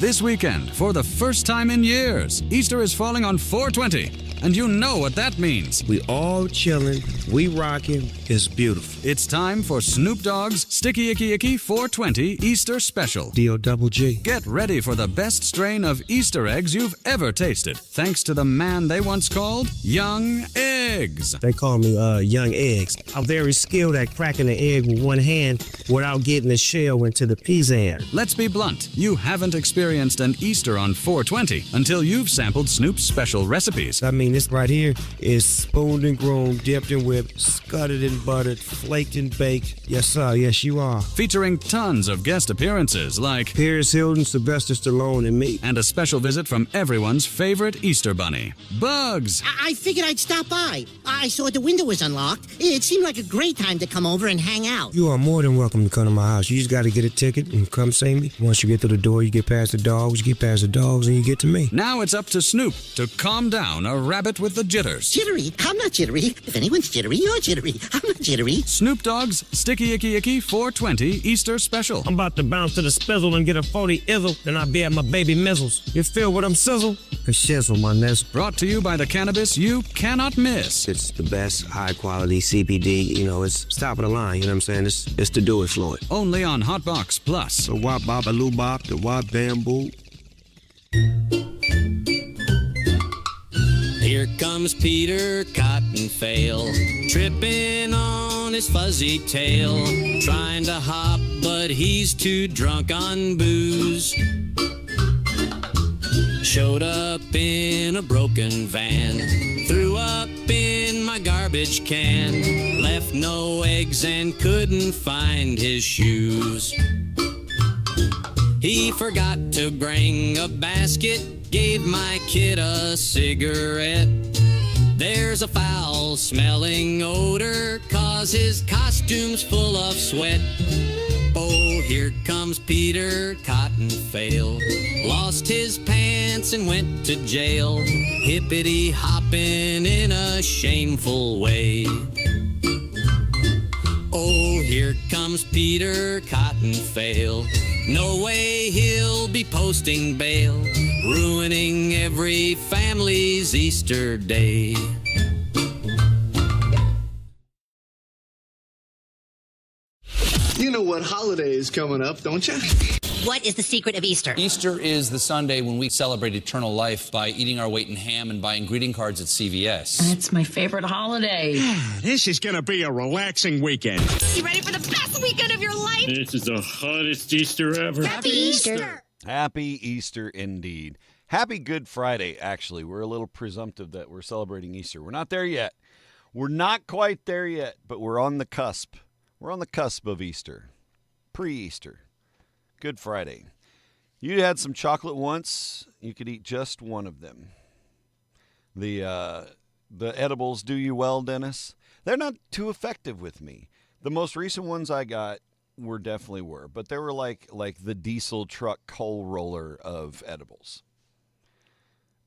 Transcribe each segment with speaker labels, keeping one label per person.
Speaker 1: This weekend, for the first time in years, Easter is falling on 4/20. And you know what that means.
Speaker 2: We all chilling, we rocking, it's beautiful.
Speaker 1: It's time for Snoop Dogg's Sticky Icky Icky 420 Easter Special.
Speaker 2: D-O-double-G.
Speaker 1: Get ready for the best strain of Easter eggs you've ever tasted, thanks to the man they once called Young Eggs.
Speaker 2: They call me Young Eggs. I'm very skilled at cracking the egg with one hand without getting the shell into the pizan.
Speaker 1: Let's be blunt, you haven't experienced an Easter on 420 until you've sampled Snoop's special recipes.
Speaker 2: I mean, this right here is spooned and groomed, dipped and whipped, scudded and buttered, flaked and baked. Yes, sir. Yes, you are.
Speaker 1: Featuring tons of guest appearances like
Speaker 2: Paris Hilton, Sylvester Stallone, and me.
Speaker 1: And a special visit from everyone's favorite Easter bunny, Bugs.
Speaker 3: I figured I'd stop by. I saw the window was unlocked. It seemed like a great time to come over and hang out.
Speaker 2: You are more than welcome to come to my house. You just got to get a ticket and come see me. Once you get through the door, you get past the dogs, and you get to me.
Speaker 1: Now it's up to Snoop to calm down a rabbit with the jitters.
Speaker 3: Jittery? I'm not jittery. If anyone's jittery, you're jittery. I'm not jittery.
Speaker 1: Snoop Dogg's Sticky Icky Icky 420 Easter Special.
Speaker 2: I'm about to bounce to the spizzle and get a 40 izzle, then I'll be at my baby mizzles. You feel what I'm sizzle? A shizzle, my nest.
Speaker 1: Brought to you by the cannabis you cannot miss.
Speaker 2: It's the best high-quality CBD. You know, it's top of the line, you know what I'm saying? It's the do it Floyd.
Speaker 1: Only on Hotbox Plus.
Speaker 2: The wop bop a loo bop, the wop bamboo.
Speaker 4: Here comes Peter Cottonfail, tripping on his fuzzy tail, trying to hop, but he's too drunk on booze. Showed up in a broken van, threw up in my garbage can, left no eggs and couldn't find his shoes. He forgot to bring a basket, gave my kid a cigarette. There's a foul-smelling odor, 'cause his costume's full of sweat. Oh, here comes Peter Cottonfail, lost his pants and went to jail, hippity-hopping in a shameful way. Oh, here comes Peter Cottonfail, no way he'll be posting bail, ruining every family's Easter day.
Speaker 5: You know what holiday is coming up, don't you?
Speaker 3: What is the secret of Easter?
Speaker 6: Easter is the Sunday when we celebrate eternal life by eating our weight in ham and buying greeting cards at CVS.
Speaker 7: That's my favorite holiday.
Speaker 8: This is going to be a relaxing weekend.
Speaker 7: You ready for the best weekend of your life?
Speaker 8: This is the hottest Easter ever.
Speaker 7: Happy Easter.
Speaker 9: Happy Easter indeed. Happy Good Friday, actually. We're a little presumptive that we're celebrating Easter. We're not there yet. We're not quite there yet, but we're on the cusp. We're on the cusp of Easter. Pre-Easter. Good Friday. You had some chocolate once. You could eat just one of them. The edibles do you well, Dennis. They're not too effective with me. The most recent ones I got definitely were, but they were like the diesel truck coal roller of edibles.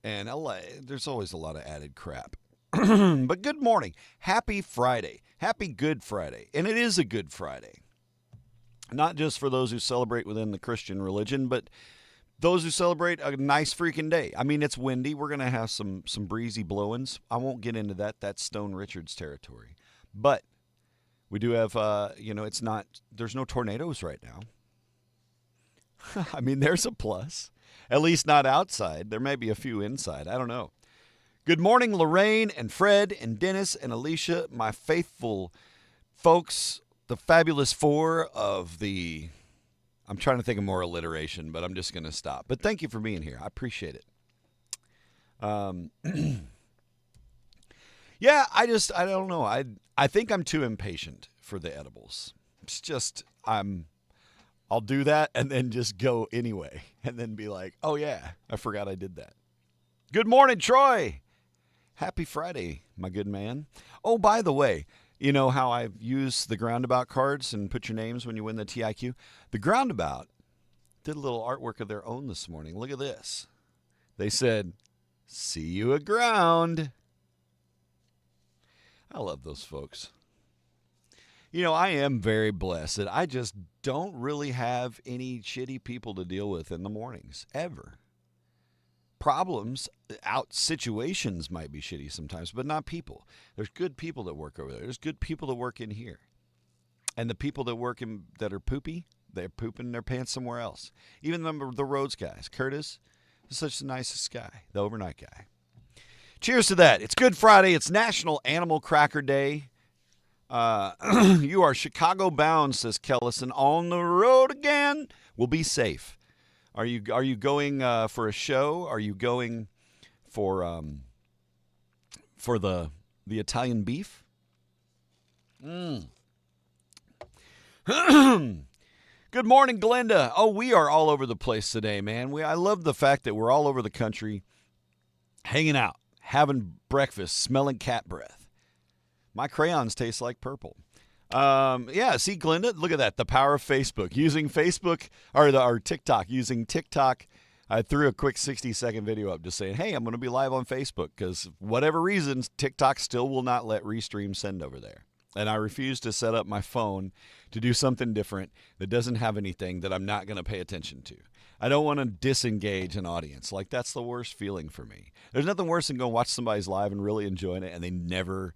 Speaker 9: And there's always a lot of added crap. But good morning. Happy Friday. Happy Good Friday. And it is a Good Friday. Not just for those who celebrate within the Christian religion, but those who celebrate a nice freaking day. I mean, it's windy. We're going to have some breezy blowings. I won't get into that. That's Stone Richards territory. But we do have, there's no tornadoes right now. I mean, there's a plus. At least not outside. There may be a few inside. I don't know. Good morning, Lorraine and Fred and Dennis and Alicia, my faithful folks, the fabulous four of the, I'm trying to think of more alliteration, but I'm just going to stop. But thank you for being here. I appreciate it. Yeah, I don't know. I think I'm too impatient for the edibles. It's just, I'll do that and then just go anyway and then be like, oh yeah, I forgot I did that. Good morning, Troy. Happy Friday, my good man. Oh, by the way, you know how I use the Groundabout cards and put your names when you win the TIQ? The Groundabout did a little artwork of their own this morning. Look at this. They said, see you at ground. I love those folks. You know, I am very blessed that I just don't really have any shitty people to deal with in the mornings, ever. Problems, situations might be shitty sometimes, but not people. There's good people that work over there. There's good people that work in here. And the people that work in that are poopy, they're pooping their pants somewhere else. Even the roads guys. Curtis is such the nicest guy, the overnight guy. Cheers to that. It's Good Friday. It's National Animal Cracker Day. You are Chicago bound, says Kellison. On the road again. We'll be safe. Are you going for a show? Are you going for the Italian beef? Good morning, Glenda. Oh, we are all over the place today, man. I love the fact that we're all over the country, hanging out, having breakfast, smelling cat breath. My crayons taste like purple. Yeah, see, Glenda, look at that. The power of Facebook. Using Facebook, or TikTok. Using TikTok, I threw a quick 60-second video up just saying, hey, I'm going to be live on Facebook because whatever reasons, TikTok still will not let Restream send over there. And I refuse to set up my phone to do something different that doesn't have anything that I'm not going to pay attention to. I don't want to disengage an audience. Like, that's the worst feeling for me. There's nothing worse than going watch somebody's live and really enjoying it and they never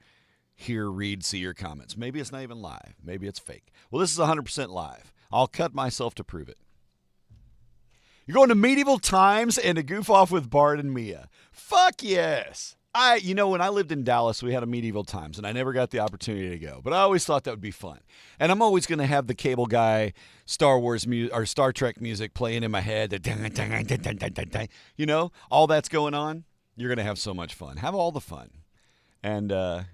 Speaker 9: hear, read, see your comments. Maybe it's not even live. Maybe it's fake. Well, this is 100% live. I'll cut myself to prove it. You're going to medieval times and to goof off with Bart and Mia. Fuck yes. When I lived in Dallas, we had a medieval times, and I never got the opportunity to go. But I always thought that would be fun. And I'm always going to have the cable guy Star Wars music or Star Trek music playing in my head. All that's going on. You're going to have so much fun. Have all the fun. And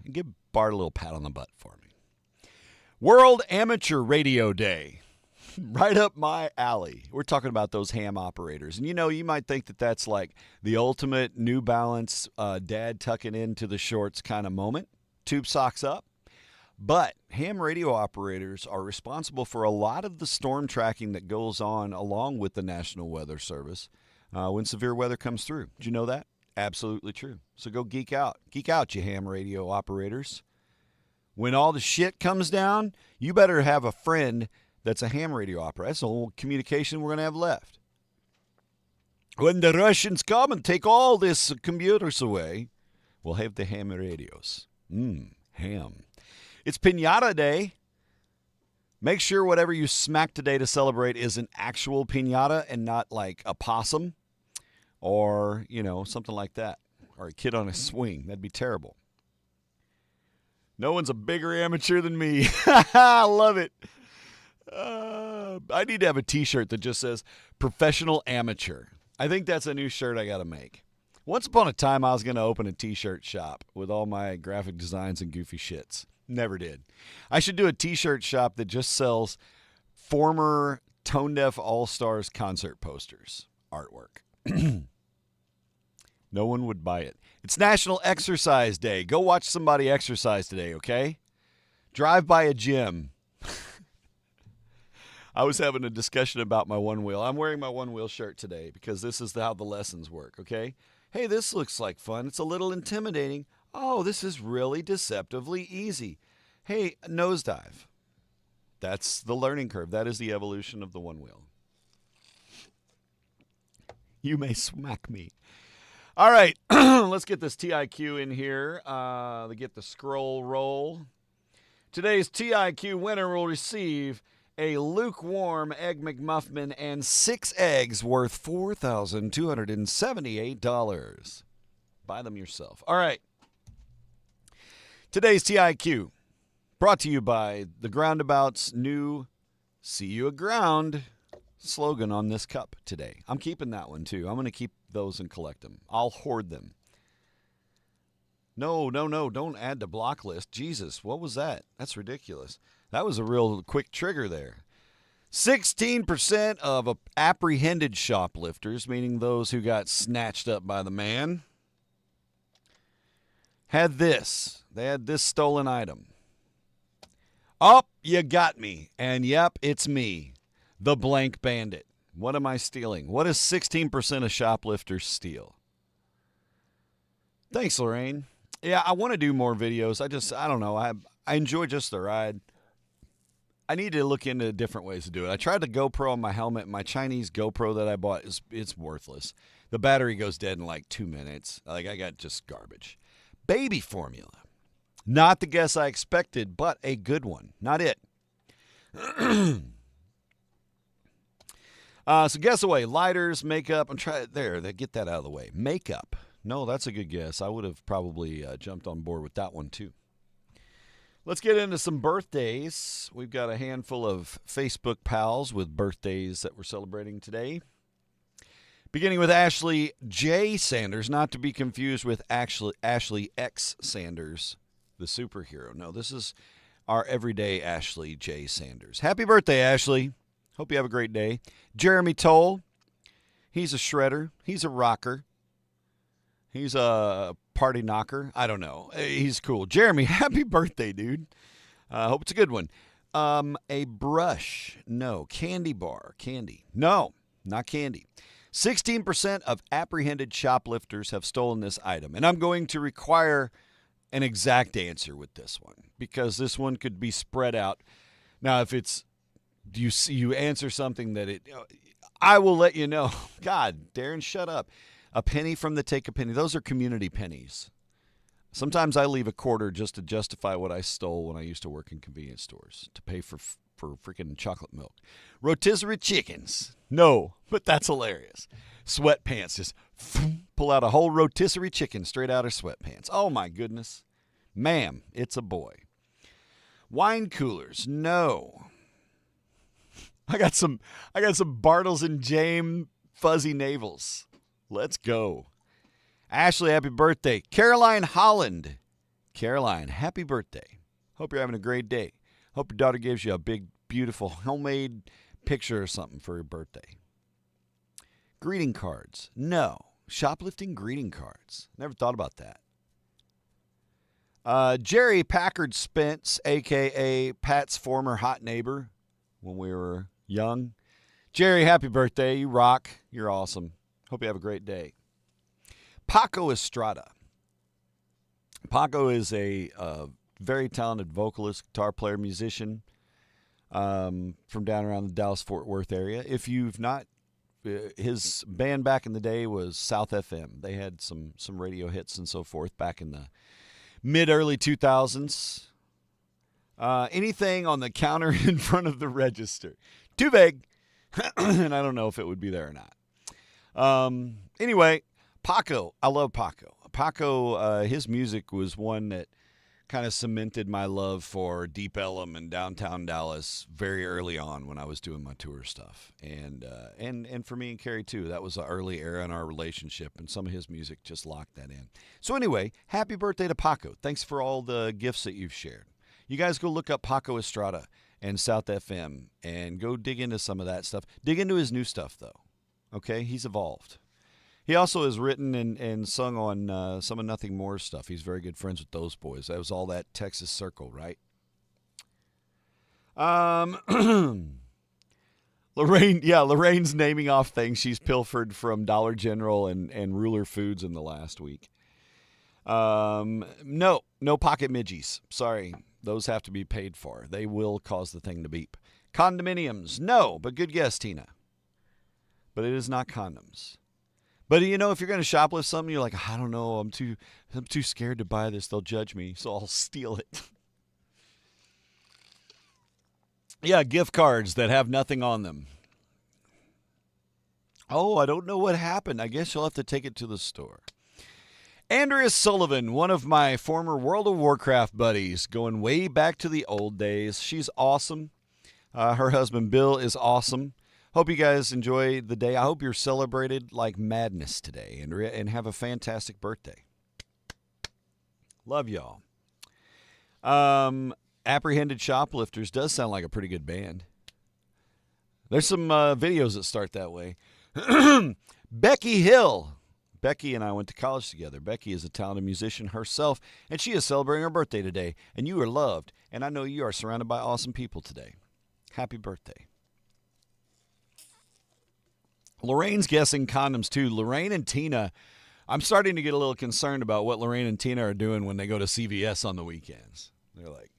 Speaker 9: give Bart a little pat on the butt for me. World Amateur Radio Day. Right up my alley. We're talking about those ham operators. And you might think that that's like the ultimate New Balance dad tucking into the shorts kind of moment. Tube socks up. But ham radio operators are responsible for a lot of the storm tracking that goes on along with the National Weather Service when severe weather comes through. Did you know that? Absolutely true. So go geek out. Geek out, you ham radio operators. When all the shit comes down, you better have a friend that's a ham radio operator. That's the whole communication we're going to have left. When the Russians come and take all this computers away, we'll have the ham radios. Ham. It's Piñata Day. Make sure whatever you smack today to celebrate is an actual piñata and not like a possum or, something like that. Or a kid on a swing. That'd be terrible. No one's a bigger amateur than me. I love it. I need to have a t-shirt that just says professional amateur. I think that's a new shirt I got to make. Once upon a time, I was going to open a t-shirt shop with all my graphic designs and goofy shits. Never did. I should do a t-shirt shop that just sells former Tone Deaf All-Stars concert posters, artwork. No one would buy it. It's National Exercise Day. Go watch somebody exercise today, okay? Drive by a gym. I was having a discussion about my one wheel. I'm wearing my one wheel shirt today because this is how the lessons work, okay? Hey, this looks like fun. It's a little intimidating. Oh, this is really deceptively easy. Hey, nosedive. That's the learning curve. That is the evolution of the one wheel. You may smack me. All right, let's get this TIQ in here. Get the scroll roll. Today's TIQ winner will receive a lukewarm Egg McMuffin and 6 eggs worth $4,278. Buy them yourself. All right. Today's TIQ brought to you by the Groundabout's new See You Aground slogan on this cup today. I'm keeping that one too. I'm going to keep those and collect them. I'll hoard them. No, don't add to block list. Jesus, what was that? That's ridiculous. That was a real quick trigger there. 16% of apprehended shoplifters, meaning those who got snatched up by the man, had this. They had this stolen item. Oh, you got me. And yep, it's me, the blank bandit. What am I stealing? What does 16% of shoplifters steal? Thanks, Lorraine. Yeah, I want to do more videos. I don't know. I enjoy just the ride. I need to look into different ways to do it. I tried the GoPro on my helmet. My Chinese GoPro that I bought it's worthless. The battery goes dead in like 2 minutes. Like I got just garbage. Baby formula. Not the guess I expected, but a good one. Not it. So guess away. Lighters, makeup. I'm trying there. Get that out of the way. Makeup. No, that's a good guess. I would have probably jumped on board with that one too. Let's get into some birthdays. We've got a handful of Facebook pals with birthdays that we're celebrating today. Beginning with Ashley J. Sanders, not to be confused with Ashley X. Sanders, the superhero. No, this is our everyday Ashley J. Sanders. Happy birthday, Ashley. Hope you have a great day. Jeremy Toll, he's a shredder. He's a rocker. He's a party knocker. I don't know. He's cool. Jeremy, happy birthday, dude. Hope it's a good one. A brush. No. Candy bar. Candy. No, not candy. 16% of apprehended shoplifters have stolen this item. And I'm going to require an exact answer with this one because this one could be spread out. Now, if it's you answer something that I will let you know. God, Darren, shut up. A penny from the Take a Penny. Those are community pennies. Sometimes I leave a quarter just to justify what I stole when I used to work in convenience stores to pay for freaking chocolate milk. Rotisserie chickens. No, but that's hilarious. Sweatpants. Just pull out a whole rotisserie chicken straight out of sweatpants. Oh, my goodness. Ma'am, it's a boy. Wine coolers. No. I got some Bartles and James fuzzy navels. Let's go. Ashley, happy birthday. Caroline Holland. Caroline, happy birthday. Hope you're having a great day. Hope your daughter gives you a big, beautiful, homemade picture or something for your birthday. Greeting cards. No. Shoplifting greeting cards. Never thought about that. Jerry Packard Spence, a.k.a. Pat's former hot neighbor when we were young. Jerry, happy birthday. You rock. You're awesome. Hope you have a great day. Paco Estrada. Paco is a very talented vocalist, guitar player, musician from down around the Dallas-Fort Worth area. If you've not, his band back in the day was South FM. They had some radio hits and so forth back in the mid-early 2000s. Anything on the counter in front of the register. Too vague. And I don't know if it would be there or not. Anyway, Paco. I love Paco. Paco, his music was one that kind of cemented my love for Deep Ellum and downtown Dallas very early on when I was doing my tour stuff. And for me and Carrie, too. That was an early era in our relationship, and some of his music just locked that in. So anyway, happy birthday to Paco. Thanks for all the gifts that you've shared. You guys go look up Paco Estrada and South FM and go dig into some of that stuff. Dig into his new stuff, though. Okay? He's evolved. He also has written and sung on some of Nothing More stuff. He's very good friends with those boys. That was all that Texas Circle, right? Lorraine's naming off things she's pilfered from Dollar General and Ruler Foods in the last week. No pocket midgies. Sorry. Those have to be paid for. They will cause the thing to beep. Condominiums. No, but good guess, Tina. But it is not condoms. But if you're going to shoplift something, you're like, I don't know, I'm too scared to buy this. They'll judge me, so I'll steal it. Yeah, gift cards that have nothing on them. Oh, I don't know what happened. I guess you'll have to take it to the store. Andrea Sullivan, one of my former World of Warcraft buddies, going way back to the old days. She's awesome. Her husband, Bill, is awesome. Hope you guys enjoy the day. I hope you're celebrated like madness today and have a fantastic birthday. Love y'all. Apprehended Shoplifters does sound like a pretty good band. There's some videos that start that way. Becky Hill. Becky and I went to college together. Becky is a talented musician herself, and she is celebrating her birthday today. And you are loved, and I know you are surrounded by awesome people today. Happy birthday. Lorraine's guessing condoms, too. Lorraine and Tina, I'm starting to get a little concerned about what Lorraine and Tina are doing when they go to CVS on the weekends. They're like,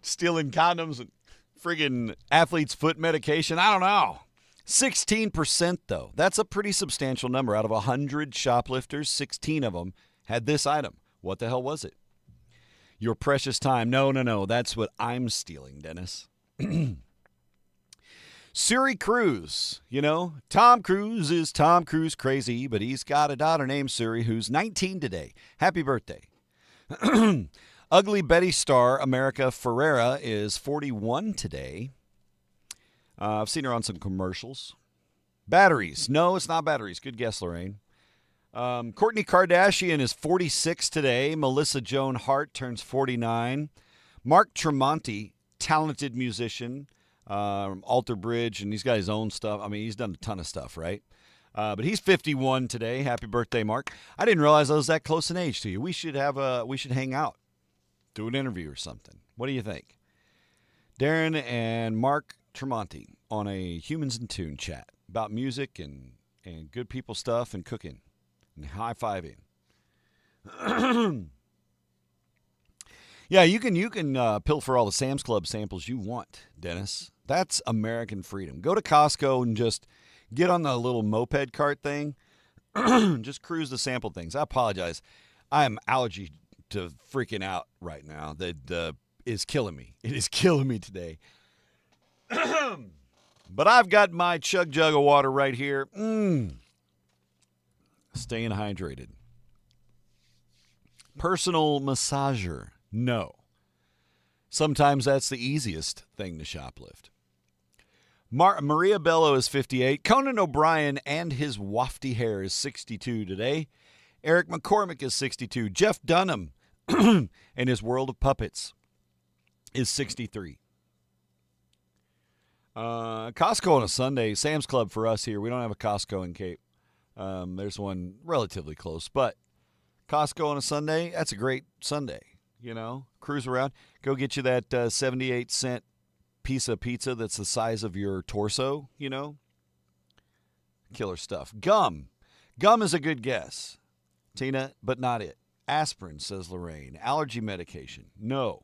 Speaker 9: Stealing condoms and friggin' athlete's foot medication. I don't know. 16%, though. That's a pretty substantial number. Out of 100 shoplifters, 16 of them had this item. What the hell was it? Your precious time. No. That's what I'm stealing, Dennis. Suri Cruise. You know, Tom Cruise is Tom Cruise crazy, but he's got a daughter named Suri who's 19 today. Happy birthday. Ugly Betty star America Ferrera is 41 today. I've seen her on some commercials. Batteries. No, it's not batteries. Good guess, Lorraine. Kourtney Kardashian is 46 today. Melissa Joan Hart turns 49. Mark Tremonti, talented musician, Alter Bridge, and he's got his own stuff. I mean, he's done a ton of stuff, right? But he's 51 today. Happy birthday, Mark. I didn't realize I was that close in age to you. We should hang out, do an interview or something. What do you think? Darren and Mark Tremonti on a Humans in Tune chat about music and good people stuff and cooking and high-fiving. Yeah, you can pilfer all the Sam's Club samples you want, Dennis. That's American freedom. Go to Costco and just get on the little moped cart thing. Just cruise the sample things. I apologize. I am allergy to freaking out right now. That is killing me. It is killing me today. But I've got my chug jug of water right here. Staying hydrated. Personal massager. No. Sometimes that's the easiest thing to shoplift. Maria Bello is 58. Conan O'Brien and his wafty hair is 62 today. Eric McCormick is 62. Jeff Dunham and his World of Puppets is 63. Costco on a Sunday. Sam's Club for us here. We don't have a Costco in Cape. There's one relatively close. But Costco on a Sunday, that's a great Sunday. You know, cruise around. Go get you that 78-cent piece of pizza that's the size of your torso, you know. Killer stuff. Gum. Gum is a good guess, Tina, but not it. Aspirin, says Lorraine. Allergy medication. No.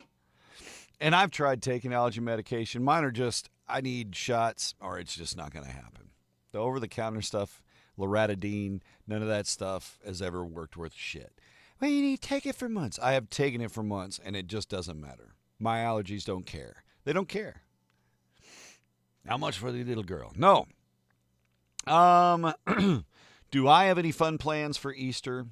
Speaker 9: And I've tried taking allergy medication. Mine are just, I need shots or it's just not going to happen. The over-the-counter stuff, loratadine, none of that stuff has ever worked worth shit. Well, you need to take it for months. I have taken it for months, and it just doesn't matter. My allergies don't care. They don't care. How much for the little girl? No. Do I have any fun plans for Easter?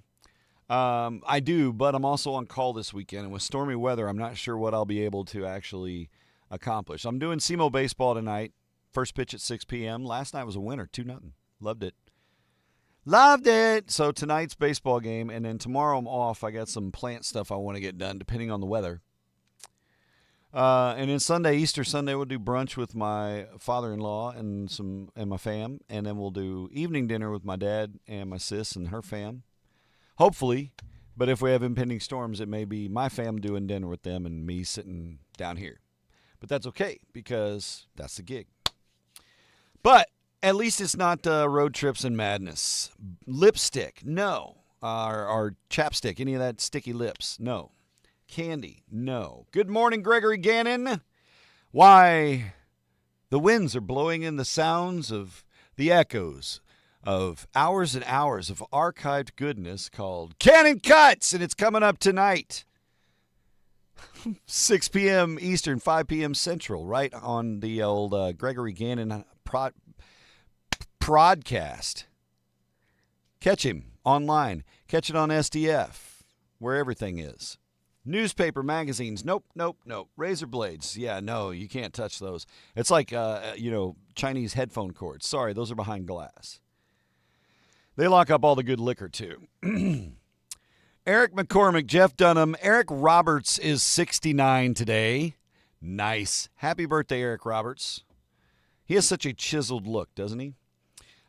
Speaker 9: I do, but I'm also on call this weekend, and with stormy weather, I'm not sure what I'll be able to actually accomplish. I'm doing SEMO baseball tonight. First pitch at 6 p.m. Last night was a winner, 2-0. Loved it. Loved it. So tonight's baseball game, and then tomorrow I'm off. I got some plant stuff I want to get done, depending on the weather. And then Sunday, Easter Sunday, we'll do brunch with my father-in-law and my fam, and then we'll do evening dinner with my dad and my sis and her fam. Hopefully, but if we have impending storms, it may be my fam doing dinner with them and me sitting down here. But that's okay because that's the gig. But at least it's not road trips and madness. Lipstick, no. Or chapstick, any of that sticky lips, no. Candy, no. Good morning, Gregory Gannon. Why, the winds are blowing in the sounds of the echoes of hours and hours of archived goodness called Cannon Cuts, and it's coming up tonight. 6 p.m. Eastern, 5 p.m. Central, right on the old Gregory Gannon Prodcast. Catch him online. Catch it on SDF, where everything is. Newspaper, magazines, nope. Razor blades, yeah, no, you can't touch those. It's like, Chinese headphone cords. Sorry, those are behind glass. They lock up all the good liquor, too. Eric McCormick, Jeff Dunham, Eric Roberts is 69 today. Nice. Happy birthday, Eric Roberts. He has such a chiseled look, doesn't he?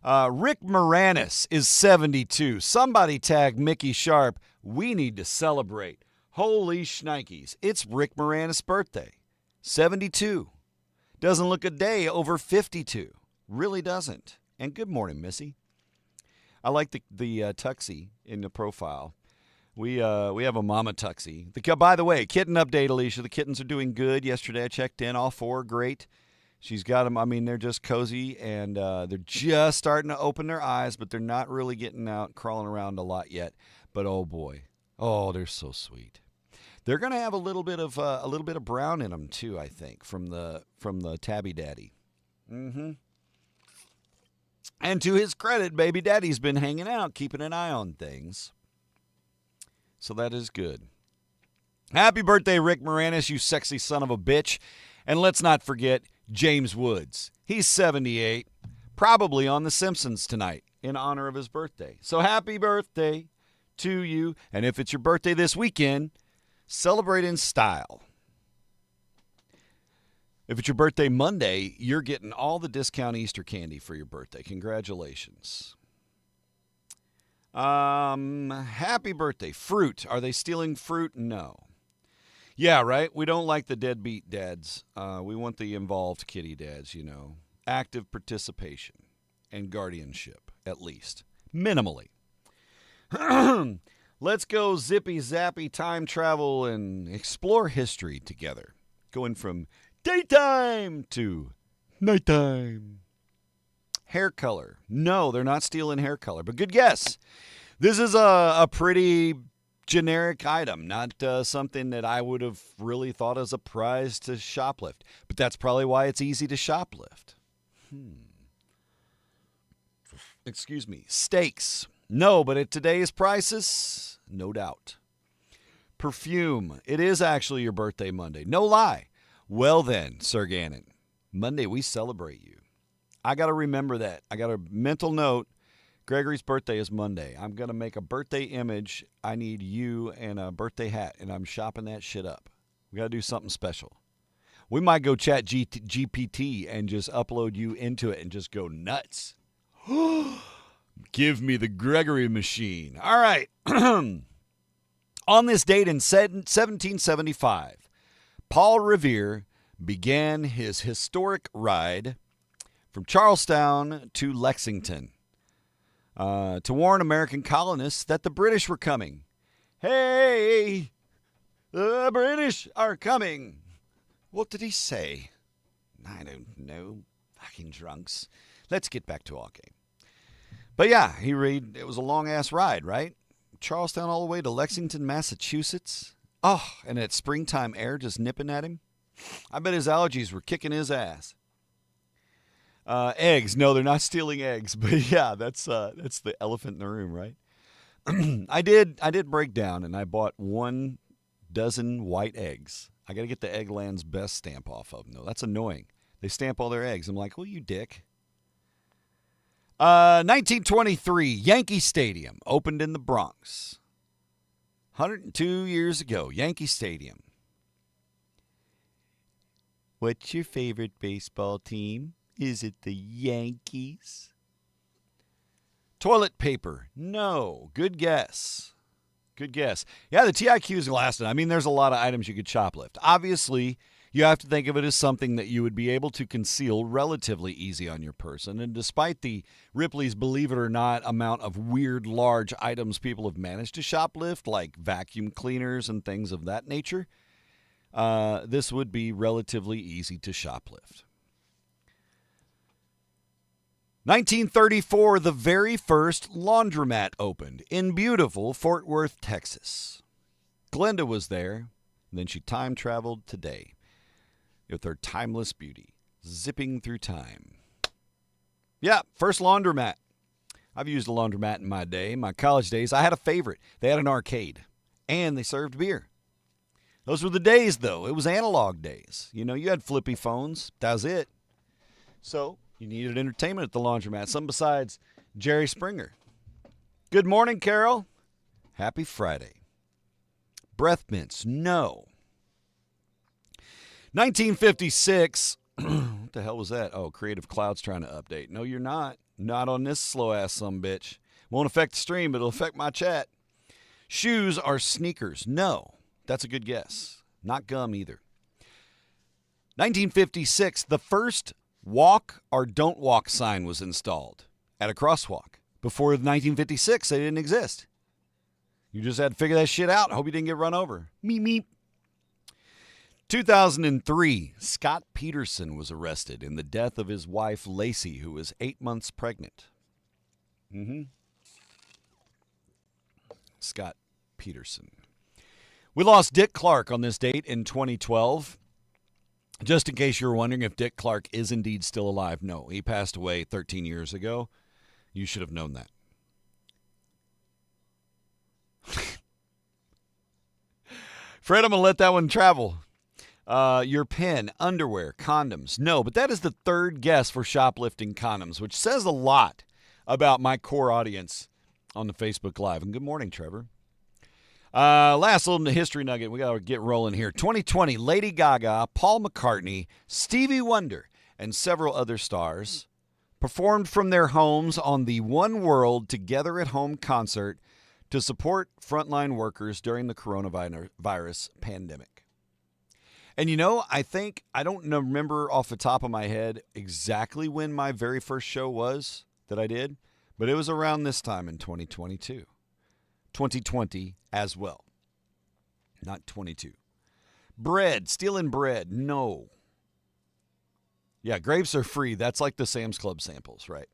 Speaker 9: Rick Moranis is 72. Somebody tag Mickey Sharp. We need to celebrate. Holy shnikes. It's Rick Moranis' birthday. 72. Doesn't look a day over 52. Really doesn't. And good morning, Missy. I like the tuxie in the profile. We have a mama tuxie. By the way, kitten update, Alicia. The kittens are doing good. Yesterday I checked in. All 4 are great. She's got them. I mean, they're just cozy, and they're just starting to open their eyes, but they're not really getting out, crawling around a lot yet. But oh boy, they're so sweet. They're gonna have a little bit of brown in them too, I think, from the tabby daddy. Mm-hmm. And to his credit, baby daddy's been hanging out, keeping an eye on things. So that is good. Happy birthday, Rick Moranis, you sexy son of a bitch. And let's not forget James Woods. He's 78, probably on The Simpsons tonight in honor of his birthday. So happy birthday to you. And if it's your birthday this weekend, celebrate in style. If it's your birthday Monday, you're getting all the discount Easter candy for your birthday. Congratulations. Happy birthday. Fruit. Are they stealing fruit? No. Yeah, right? We don't like the deadbeat dads. We want the involved kitty dads, you know. Active participation and guardianship, at least. Minimally. Let's go zippy zappy time travel and explore history together. Going from daytime to nighttime. Hair color. No, they're not stealing hair color, but good guess. This is a pretty generic item, not something that I would have really thought as a prize to shoplift. But that's probably why it's easy to shoplift. Excuse me. Steaks. No, but at today's prices, no doubt. Perfume. It is actually your birthday Monday. No lie. Well then, Sir Gannon, Monday we celebrate you. I got to remember that. I got a mental note. Gregory's birthday is Monday. I'm going to make a birthday image. I need you and a birthday hat, and I'm shopping that shit up. We got to do something special. We might go chat GPT and just upload you into it and just go nuts. Give me the Gregory machine. All right. On this date in 1775, Paul Revere began his historic ride from Charlestown to Lexington to warn American colonists that the British were coming. Hey, the British are coming. What did he say? I don't know. Fucking drunks. Let's get back to our game. But yeah, it was a long-ass ride, right? Charlestown all the way to Lexington, Massachusetts. Oh, and that springtime air just nipping at him. I bet his allergies were kicking his ass. Eggs. No, they're not stealing eggs. But yeah, that's the elephant in the room, right? I did break down, and I bought 1 dozen white eggs. I got to get the Eggland's Best stamp off of them, though. That's annoying. They stamp all their eggs. I'm like, well, you dick. 1923, Yankee Stadium opened in the Bronx. 102 years ago, Yankee Stadium. What's your favorite baseball team? Is it the Yankees? Toilet paper. No. Good guess. Good guess. Yeah, the TIQ is lasting. I mean, there's a lot of items you could shoplift. Obviously, you have to think of it as something that you would be able to conceal relatively easy on your person. And despite the Ripley's believe it or not amount of weird large items people have managed to shoplift, like vacuum cleaners and things of that nature, this would be relatively easy to shoplift. 1934, the very first laundromat opened in beautiful Fort Worth, Texas. Glenda was there, and then she time traveled today with her timeless beauty, zipping through time. Yeah, first laundromat. I've used a laundromat in my day, my college days. I had a favorite. They had an arcade, and they served beer. Those were the days, though. It was analog days. You know, you had flippy phones. That was it. So you needed entertainment at the laundromat, something besides Jerry Springer. Good morning, Carol. Happy Friday. Breath mints, no. 1956. What the hell was that? Oh, Creative Cloud's trying to update. No, you're not. Not on this slow-ass sumbitch. Won't affect the stream, but it'll affect my chat. Shoes are sneakers. No. That's a good guess. Not gum either. 1956, the first walk or don't walk sign was installed at a crosswalk. Before 1956, they didn't exist. You just had to figure that shit out. Hope you didn't get run over. Meep, meep. 2003, Scott Peterson was arrested in the death of his wife, Lacey, who was 8 months pregnant. Scott Peterson. We lost Dick Clark on this date in 2012. Just in case you were wondering if Dick Clark is indeed still alive, no, he passed away 13 years ago. You should have known that. Fred, I'm going to let that one travel. Your pen, underwear, condoms. No, but that is the third guess for shoplifting condoms, which says a lot about my core audience on the Facebook Live. And good morning, Trevor. Last little history nugget. We got to get rolling here. 2020, Lady Gaga, Paul McCartney, Stevie Wonder, and several other stars performed from their homes on the One World Together at Home concert to support frontline workers during the coronavirus pandemic. And I don't remember off the top of my head exactly when my very first show was that I did, but it was around this time in 2022. 2020 as well. Not 22. Bread, stealing bread, no. Yeah, grapes are free. That's like the Sam's Club samples, right?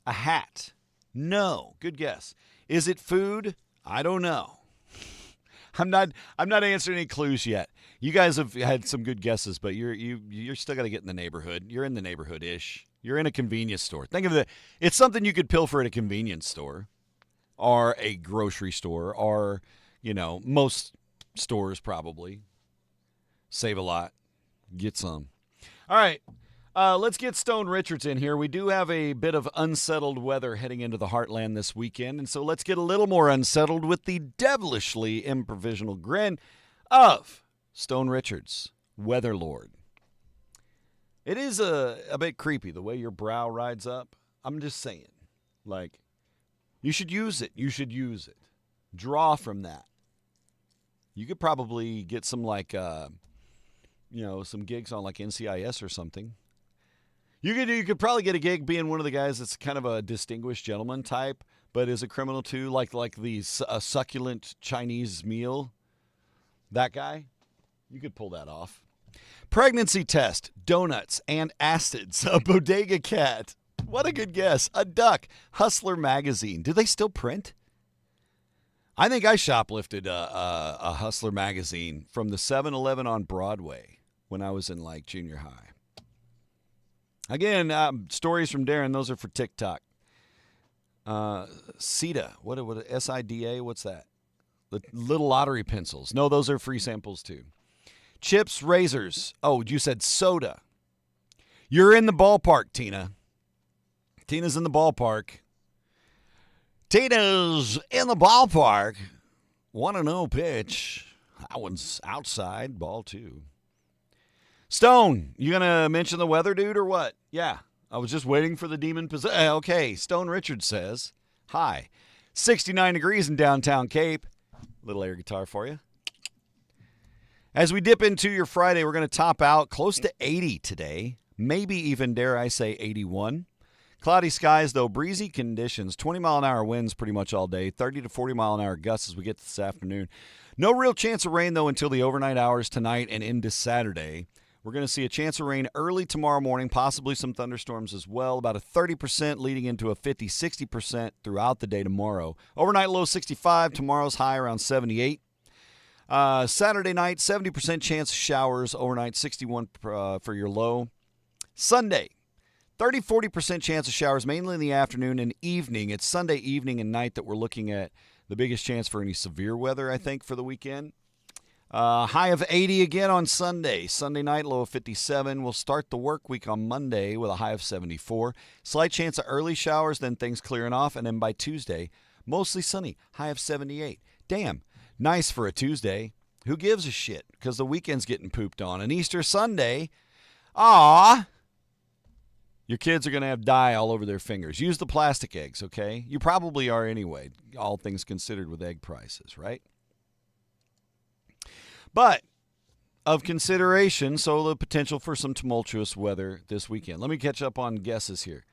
Speaker 9: A hat, no. Good guess. Is it food? I don't know. I'm not answering any clues yet. You guys have had some good guesses, but you're still got to get in the neighborhood. You're in the neighborhood-ish. You're in a convenience store. Think of it. It's something you could pilfer at a convenience store or a grocery store or, most stores probably. Save a lot. Get some. All right. Let's get Stone Richards in here. We do have a bit of unsettled weather heading into the heartland this weekend, and so let's get a little more unsettled with the devilishly improvisational grin of Stone Richards, Weather Lord. It is a bit creepy the way your brow rides up. I'm just saying. Like, you should use it. You should use it. Draw from that. You could probably get some, some gigs on, like, NCIS or something. You could probably get a gig being one of the guys that's kind of a distinguished gentleman type, but is a criminal too, like the succulent Chinese meal. That guy, you could pull that off. Pregnancy test, donuts, and acids. A bodega cat. What a good guess. A duck. Hustler magazine. Do they still print? I think I shoplifted a Hustler magazine from the 7-Eleven on Broadway when I was in junior high. Again, stories from Darren. Those are for TikTok. SIDA. What SIDA? What's that? The little lottery pencils. No, those are free samples too. Chips, razors. Oh, you said soda. You're in the ballpark, Tina. Tina's in the ballpark. Tina's in the ballpark. 1-0 pitch. That one's outside. Ball 2. Stone, you going to mention the weather, dude, or what? Yeah, I was just waiting for the demon possession. Okay, Stone Richards says, hi. 69 degrees in downtown Cape. Little air guitar for you. As we dip into your Friday, we're going to top out close to 80 today. Maybe even, dare I say, 81. Cloudy skies, though, breezy conditions. 20-mile-an-hour winds pretty much all day. 30 to 40-mile-an-hour gusts as we get this afternoon. No real chance of rain, though, until the overnight hours tonight and into Saturday. We're going to see a chance of rain early tomorrow morning, possibly some thunderstorms as well. About a 30% leading into a 50-60% throughout the day tomorrow. Overnight low 65, tomorrow's high around 78. Saturday night, 70% chance of showers. Overnight, 61 for your low. Sunday, 30-40% chance of showers, mainly in the afternoon and evening. It's Sunday evening and night that we're looking at the biggest chance for any severe weather, I think, for the weekend. High of 80 again on Sunday. Sunday night, low of 57. We'll start the work week on Monday with a high of 74. Slight chance of early showers, then things clearing off. And then by Tuesday, mostly sunny, high of 78. Damn, nice for a Tuesday. Who gives a shit? Because the weekend's getting pooped on. And Easter Sunday, your kids are going to have dye all over their fingers. Use the plastic eggs, okay? You probably are anyway, all things considered with egg prices, right? But of consideration, so the potential for some tumultuous weather this weekend. Let me catch up on guesses here.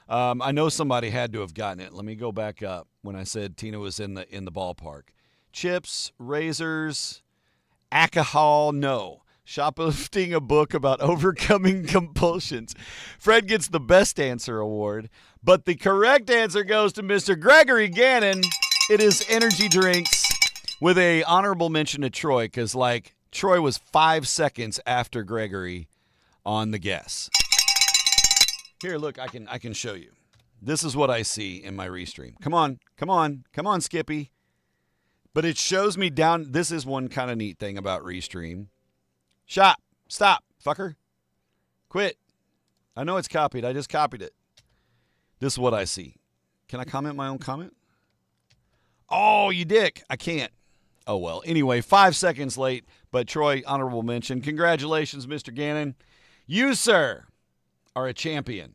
Speaker 9: I know somebody had to have gotten it. Let me go back up when I said Tina was in the ballpark. Chips, razors, alcohol, no. Shoplifting a book about overcoming compulsions. Fred gets the best answer award, but the correct answer goes to Mr. Gregory Gannon. It is energy drinks with a honorable mention to Troy because, like, Troy was 5 seconds after Gregory on the guess. Here, look, I can show you. This is what I see in my restream. Come on, Skippy. But it shows me down. This is one kind of neat thing about restream. Stop, fucker. Quit. I know it's copied. I just copied it. This is what I see. Can I comment my own comment? Oh, you dick. I can't. Oh, well. Anyway, 5 seconds late, but Troy, honorable mention. Congratulations, Mr. Gannon. You, sir, are a champion.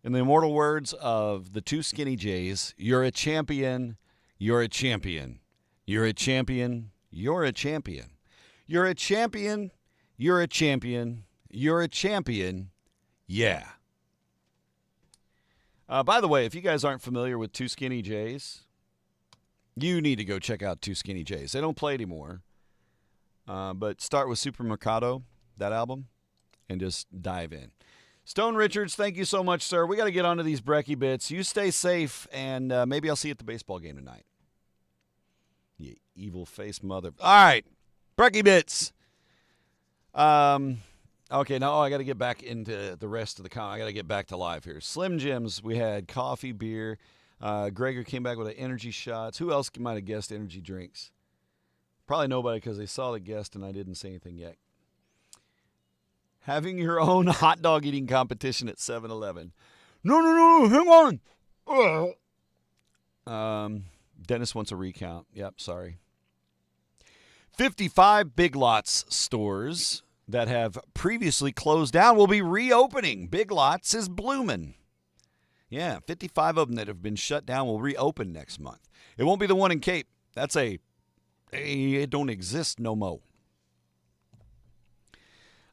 Speaker 9: In the immortal words of the two Skinny Jays, you're a champion, you're a champion, you're a champion, you're a champion. You're a champion, you're a champion, you're a champion, yeah. By the way, if you guys aren't familiar with Two Skinny Jays, you need to go check out Two Skinny Jays. They don't play anymore, but start with Supermercado, that album, and just dive in. Stone Richards, thank you so much, sir. We got to get onto these brekkie bits. You stay safe, and maybe I'll see you at the baseball game tonight. You evil face mother. All right. Brekkie bits. Okay, now I got to get back into the rest of the comment. I got to get back to live here. Slim Jims, we had coffee, beer. Gregor came back with an energy shots. Who else might have guessed energy drinks? Probably nobody because they saw the guest and I didn't say anything yet. Having your own hot dog eating competition at 7-Eleven. No, hang on. Dennis wants a recount. Yep, sorry. 55 Big Lots stores that have previously closed down will be reopening. Big Lots is blooming. Yeah, 55 of them that have been shut down will reopen next month. It won't be the one in Cape. That's it don't exist no more.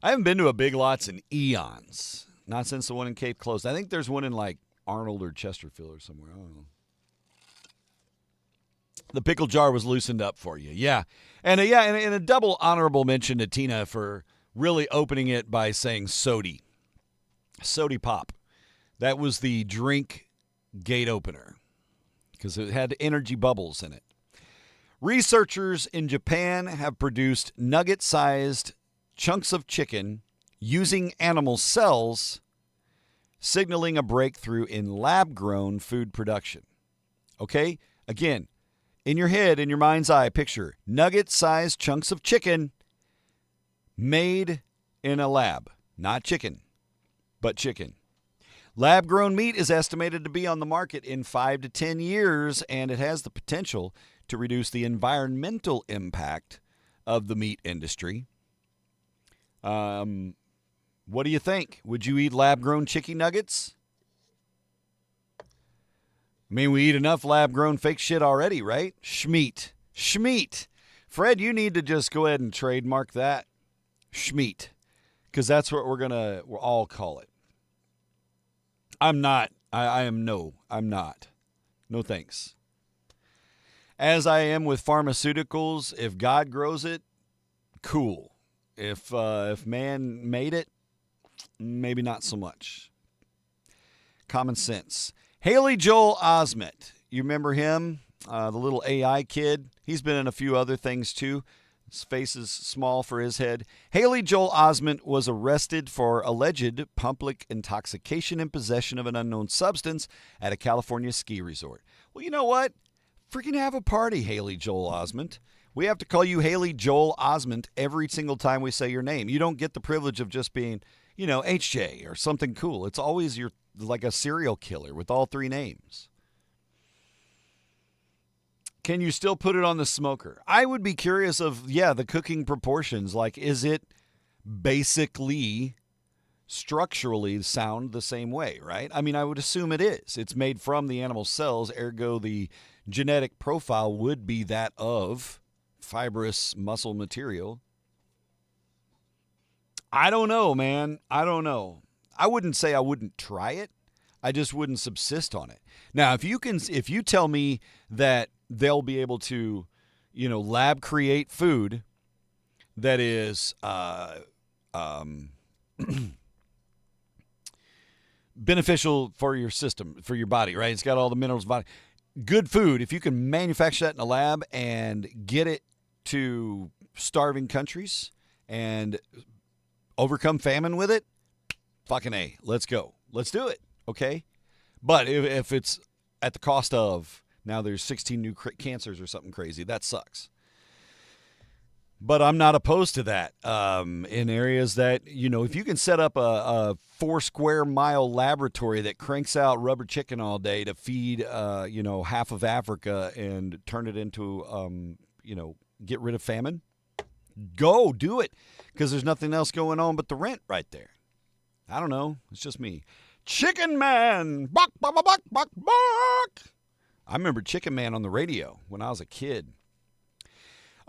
Speaker 9: I haven't been to a Big Lots in eons. Not since the one in Cape closed. I think there's one in like Arnold or Chesterfield or somewhere. I don't know. The pickle jar was loosened up for you. Yeah. And a double honorable mention to Tina for really opening it by saying Sody. Sody Pop. That was the drink gate opener because it had energy bubbles in it. Researchers in Japan have produced nugget-sized chunks of chicken using animal cells, signaling a breakthrough in lab-grown food production. Okay? Again, in your head, in your mind's eye, picture nugget-sized chunks of chicken made in a lab. Not chicken, but chicken. Lab-grown meat is estimated to be on the market in 5 to 10 years, and it has the potential to reduce the environmental impact of the meat industry. What do you think? Would you eat lab-grown chicken nuggets? I mean, we eat enough lab-grown fake shit already, right? Schmeat. Fred, you need to just go ahead and trademark that. Schmeat. Because that's what we'll all call it. I'm not. I'm not. No thanks. As I am with pharmaceuticals, if God grows it, cool. If man made it, maybe not so much. Common sense. Haley Joel Osment. You remember him? The little AI kid. He's been in a few other things too. His face is small for his head. Haley Joel Osment was arrested for alleged public intoxication and possession of an unknown substance at a California ski resort. Well, you know what? Freaking have a party, Haley Joel Osment. We have to call you Haley Joel Osment every single time we say your name. You don't get the privilege of just being, HJ or something cool. It's always you're like a serial killer with all three names. Can you still put it on the smoker? I would be curious of, the cooking proportions. Like, is it basically structurally sound the same way, right? I mean, I would assume it is. It's made from the animal cells, ergo the genetic profile would be that of fibrous muscle material. I don't know, man. I don't know. I wouldn't say I wouldn't try it. I just wouldn't subsist on it. Now, if you tell me that they'll be able to, lab create food that is beneficial for your system, for your body, right? It's got all the minerals, body. Good food. If you can manufacture that in a lab and get it to starving countries and overcome famine with it, fucking A, let's go. Let's do it, okay? But if it's at the cost of, now there's 16 new cancers or something crazy, that sucks. But I'm not opposed to that in areas that, if you can set up a 4 square mile laboratory that cranks out rubber chicken all day to feed, half of Africa and turn it into, get rid of famine, go do it, because there's nothing else going on but the rent right there. I don't know. It's just me. Chicken Man. Buck, buck, buck, buck, buck, buck. I remember Chicken Man on the radio when I was a kid.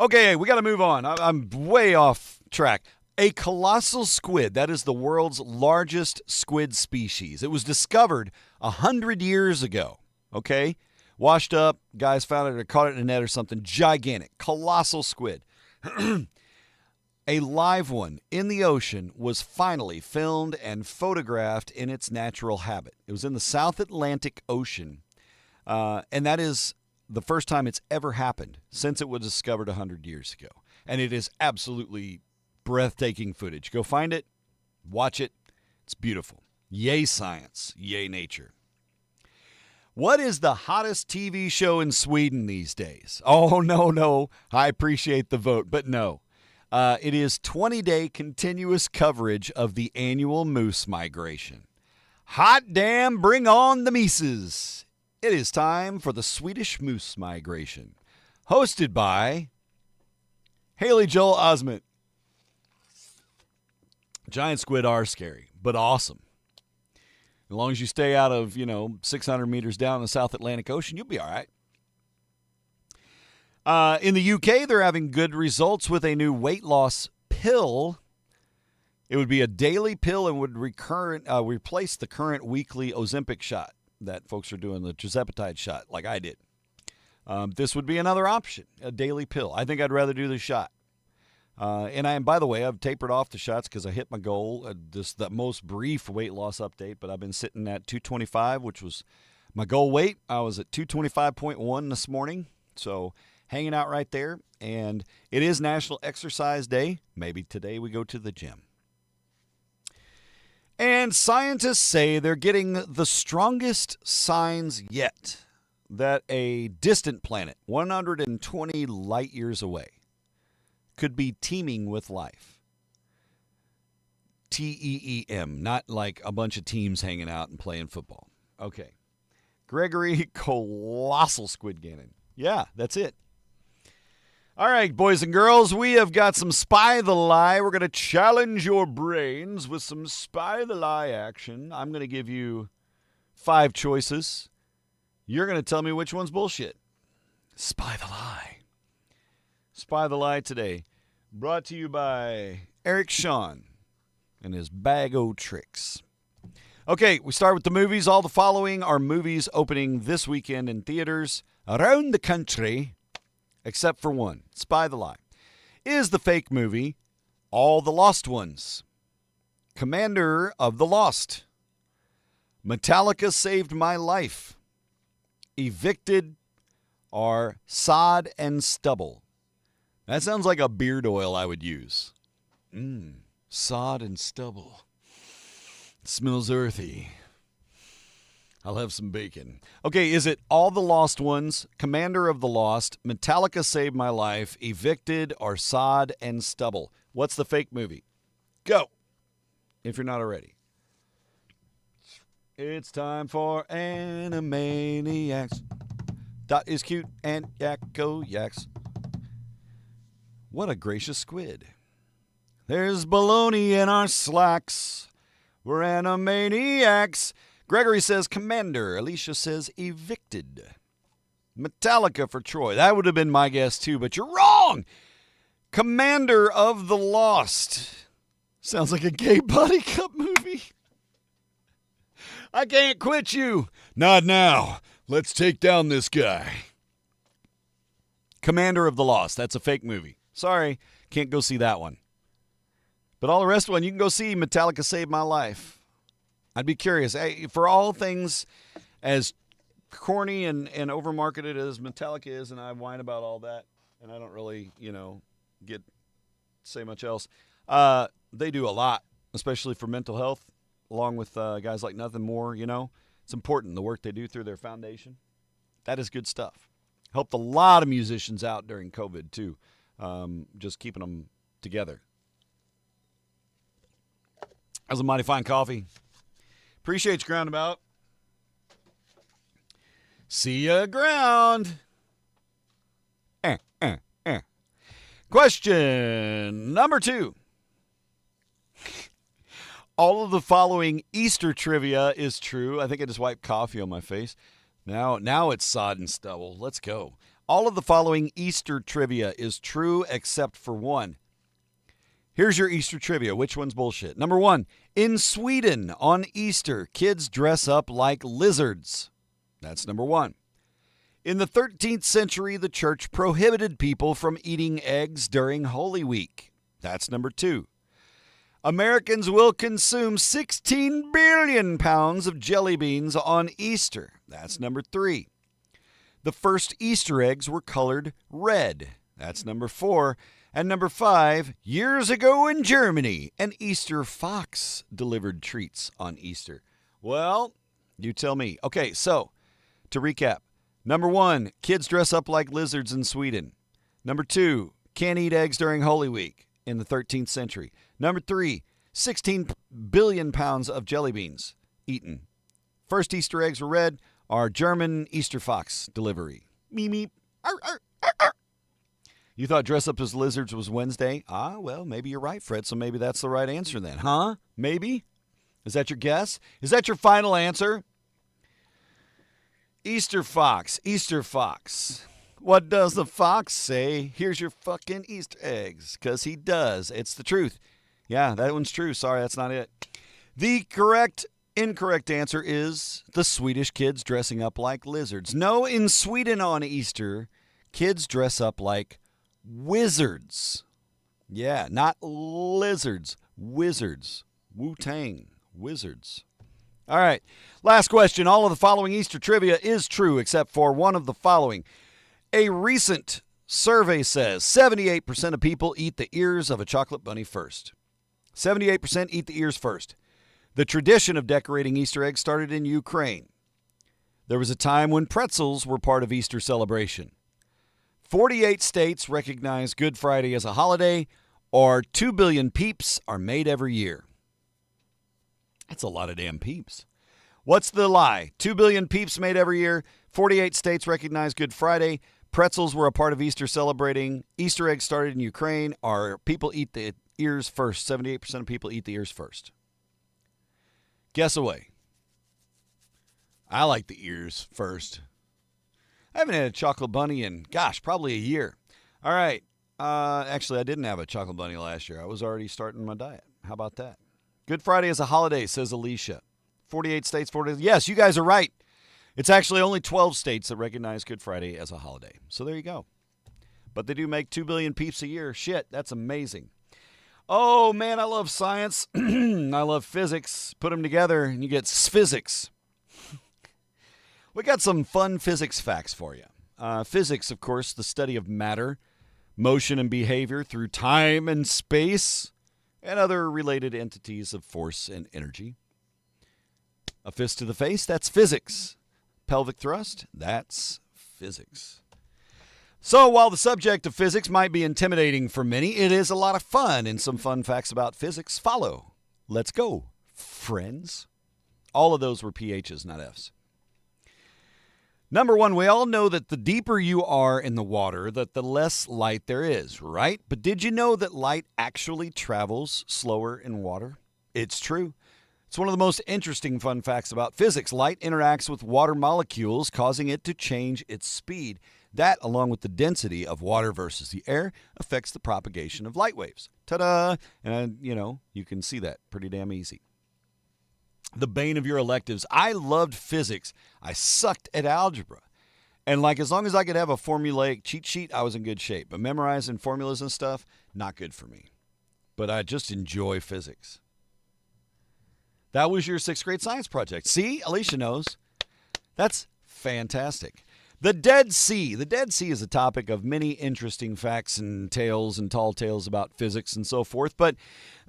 Speaker 9: Okay, we got to move on. I'm way off track. A colossal squid, that is the world's largest squid species. It was discovered 100 years ago, okay? Washed up, guys found it or caught it in a net or something. Gigantic, colossal squid. A live one in the ocean was finally filmed and photographed in its natural habitat. It was in the South Atlantic Ocean, and that is the first time it's ever happened since it was discovered 100 years ago. And it is absolutely breathtaking footage. Go find it, watch it. It's beautiful. Yay science, yay nature. What is the hottest TV show in Sweden these days? Oh, no. I appreciate the vote, but no. It is 20-day continuous coverage of the annual moose migration. Hot damn, bring on the Mises. It is time for the Swedish moose migration, hosted by Haley Joel Osment. Giant squid are scary, but awesome. As long as you stay out of, 600 meters down in the South Atlantic Ocean, you'll be all right. In the UK, they're having good results with a new weight loss pill. It would be a daily pill and would replace the current weekly Ozempic shot that folks are doing, the tirzepatide shot, like I did. This would be another option, a daily pill. I think I'd rather do the shot. And by the way, I've tapered off the shots because I hit my goal, the most brief weight loss update, but I've been sitting at 225, which was my goal weight. I was at 225.1 this morning, so hanging out right there. And it is National Exercise Day. Maybe today we go to the gym. And scientists say they're getting the strongest signs yet that a distant planet, 120 light years away, could be teeming with life. T-E-E-M, not like a bunch of teams hanging out and playing football. Okay. Gregory Colossal Squid Gannon. Yeah, that's it. All right, boys and girls, we have got some Spy the Lie. We're going to challenge your brains with some Spy the Lie action. I'm going to give you 5 choices. You're going to tell me which one's bullshit. Spy the Lie. Spy the Lie today, brought to you by Eric Shawn and his bag o' tricks. Okay, we start with the movies. All the following are movies opening this weekend in theaters around the country, except for one. Spy the Lie. Is the fake movie All the Lost Ones? Commander of the Lost. Metallica Saved My Life. Evicted, or Sod and Stubble? That sounds like a beard oil I would use. Sod and stubble. It smells earthy. I'll have some bacon. Okay, is it All the Lost Ones, Commander of the Lost, Metallica Saved My Life, Evicted, or Sod and Stubble? What's the fake movie? Go, if you're not already. It's time for Animaniacs. Dot is cute and Yakko Yaks. What a gracious squid. There's baloney in our slacks. We're Animaniacs. Gregory says Commander. Alicia says Evicted. Metallica for Troy. That would have been my guess too, but you're wrong. Commander of the Lost. Sounds like a gay buddy cup movie. I can't quit you. Not now. Let's take down this guy. Commander of the Lost. That's a fake movie. Sorry, can't go see that one. But all the rest of one, you can go see Metallica Saved My Life. I'd be curious. Hey, for all things as corny and overmarketed as Metallica is, and I whine about all that, and I don't really, say much else. They do a lot, especially for mental health, along with guys like Nothing More, It's important, the work they do through their foundation. That is good stuff. Helped a lot of musicians out during COVID, too, just keeping them together. That was a mighty fine coffee. Appreciate you, Groundabout. See ya, Ground. Question number 2. All of the following Easter trivia is true. I think I just wiped coffee on my face. Now it's sod and stubble. Let's go. All of the following Easter trivia is true except for one. Here's your Easter trivia. Which one's bullshit? Number 1, in Sweden on Easter, kids dress up like lizards. That's number 1. In the 13th century, the church prohibited people from eating eggs during Holy Week. That's number 2. Americans will consume 16 billion pounds of jelly beans on Easter. That's number 3. The first Easter eggs were colored red. That's number 4. And number 5, years ago in Germany, an Easter fox delivered treats on Easter. Well, you tell me. Okay, so to recap. Number 1, kids dress up like lizards in Sweden. Number 2, can't eat eggs during Holy Week in the 13th century. Number 3, 16 billion pounds of jelly beans eaten. First Easter eggs were red. Our German Easter fox delivery. Meep, meep. Arr, arr, arr, arr. You thought dress up as lizards was Wednesday? Well, maybe you're right, Fred, so maybe that's the right answer then. Huh? Maybe? Is that your guess? Is that your final answer? Easter fox, Easter fox. What does the fox say? Here's your fucking Easter eggs, because he does. It's the truth. Yeah, that one's true. Sorry, that's not it. The incorrect answer is the Swedish kids dressing up like lizards. No, in Sweden on Easter, kids dress up like wizards. Yeah, not lizards. Wizards. Wu-Tang. Wizards. All right. Last question. All of the following Easter trivia is true except for one of the following. A recent survey says 78% of people eat the ears of a chocolate bunny first. 78% eat the ears first. The tradition of decorating Easter eggs started in Ukraine. There was a time when pretzels were part of Easter celebration. 48 states recognize Good Friday as a holiday, or 2 billion peeps are made every year. That's a lot of damn peeps. What's the lie? 2 billion peeps made every year. 48 states recognize Good Friday. Pretzels were a part of Easter celebrating. Easter eggs started in Ukraine. Or people eat the ears first. 78% of people eat the ears first. Guess away. I like the ears first. I haven't had a chocolate bunny in, probably a year. All right. Actually, I didn't have a chocolate bunny last year. I was already starting my diet. How about that? Good Friday is a holiday, says Alicia. 48 states, 40. Yes, you guys are right. It's actually only 12 states that recognize Good Friday as a holiday. So there you go. But they do make 2 billion peeps a year. Shit, that's amazing. Oh, man, I love science. I love physics. Put them together and you get physics. We got some fun physics facts for you. Physics, of course, the study of matter, motion and behavior through time and space, and other related entities of force and energy. A fist to the face, that's physics. Pelvic thrust, that's physics. So while the subject of physics might be intimidating for many, it is a lot of fun, and some fun facts about physics follow. Let's go, friends. All of those were PHs, not Fs. Number 1, we all know that the deeper you are in the water, that the less light there is, right? But did you know that light actually travels slower in water? It's true. It's one of the most interesting fun facts about physics. Light interacts with water molecules, causing it to change its speed. That, along with the density of water versus the air, affects the propagation of light waves. Ta-da! And, you can see that pretty damn easy. the bane of your electives. I loved physics. I sucked at algebra. And as long as I could have a formulaic cheat sheet, I was in good shape. But memorizing formulas and stuff, not good for me. But I just enjoy physics. That was your 6th grade science project. See, Alicia knows. That's fantastic. The Dead Sea. The Dead Sea is a topic of many interesting facts and tales and tall tales about physics and so forth. But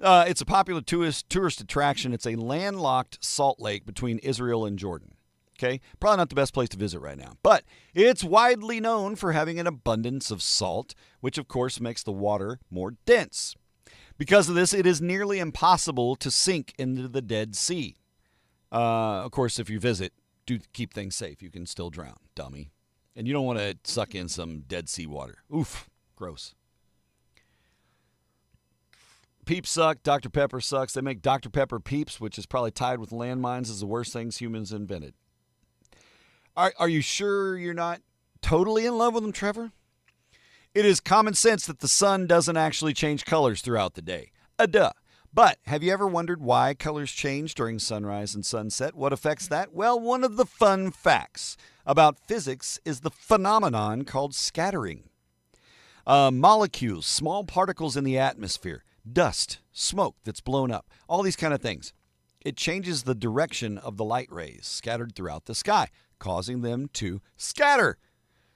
Speaker 9: it's a popular tourist attraction. It's a landlocked salt lake between Israel and Jordan. Okay, probably not the best place to visit right now, but it's widely known for having an abundance of salt, which of course makes the water more dense. Because of this, it is nearly impossible to sink into the Dead Sea. Of course, if you visit, do keep things safe. You can still drown, dummy. And you don't want to suck in some Dead Sea water. Oof, gross. Peeps suck. Dr. Pepper sucks. They make Dr. Pepper Peeps, which is probably tied with landmines as the worst things humans invented. Are you sure you're not totally in love with them, Trevor? It is common sense that the sun doesn't actually change colors throughout the day. Duh. But have you ever wondered why colors change during sunrise and sunset? What affects that? Well, one of the fun facts about physics is the phenomenon called scattering. Molecules, small particles in the atmosphere, dust, smoke that's blown up, all these kind of things. It changes the direction of the light rays scattered throughout the sky, causing them to scatter.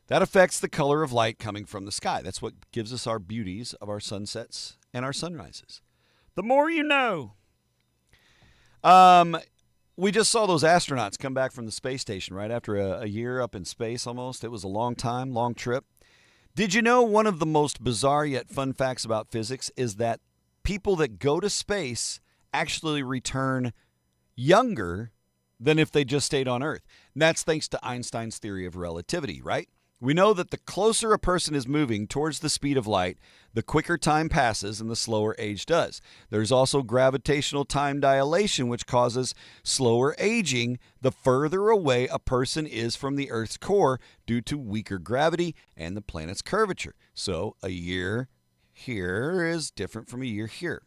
Speaker 9: That affects the color of light coming from the sky. That's what gives us our beauties of our sunsets and our sunrises. The more you know. We just saw those astronauts come back from the space station right after a year up in space almost. It was a long time, long trip. Did you know one of the most bizarre yet fun facts about physics is that people that go to space actually return younger than if they just stayed on Earth? And that's thanks to Einstein's theory of relativity, right? We know that the closer a person is moving towards the speed of light, the quicker time passes and the slower age does. There's also gravitational time dilation, which causes slower aging the further away a person is from the Earth's core due to weaker gravity and the planet's curvature. So a year here is different from a year here.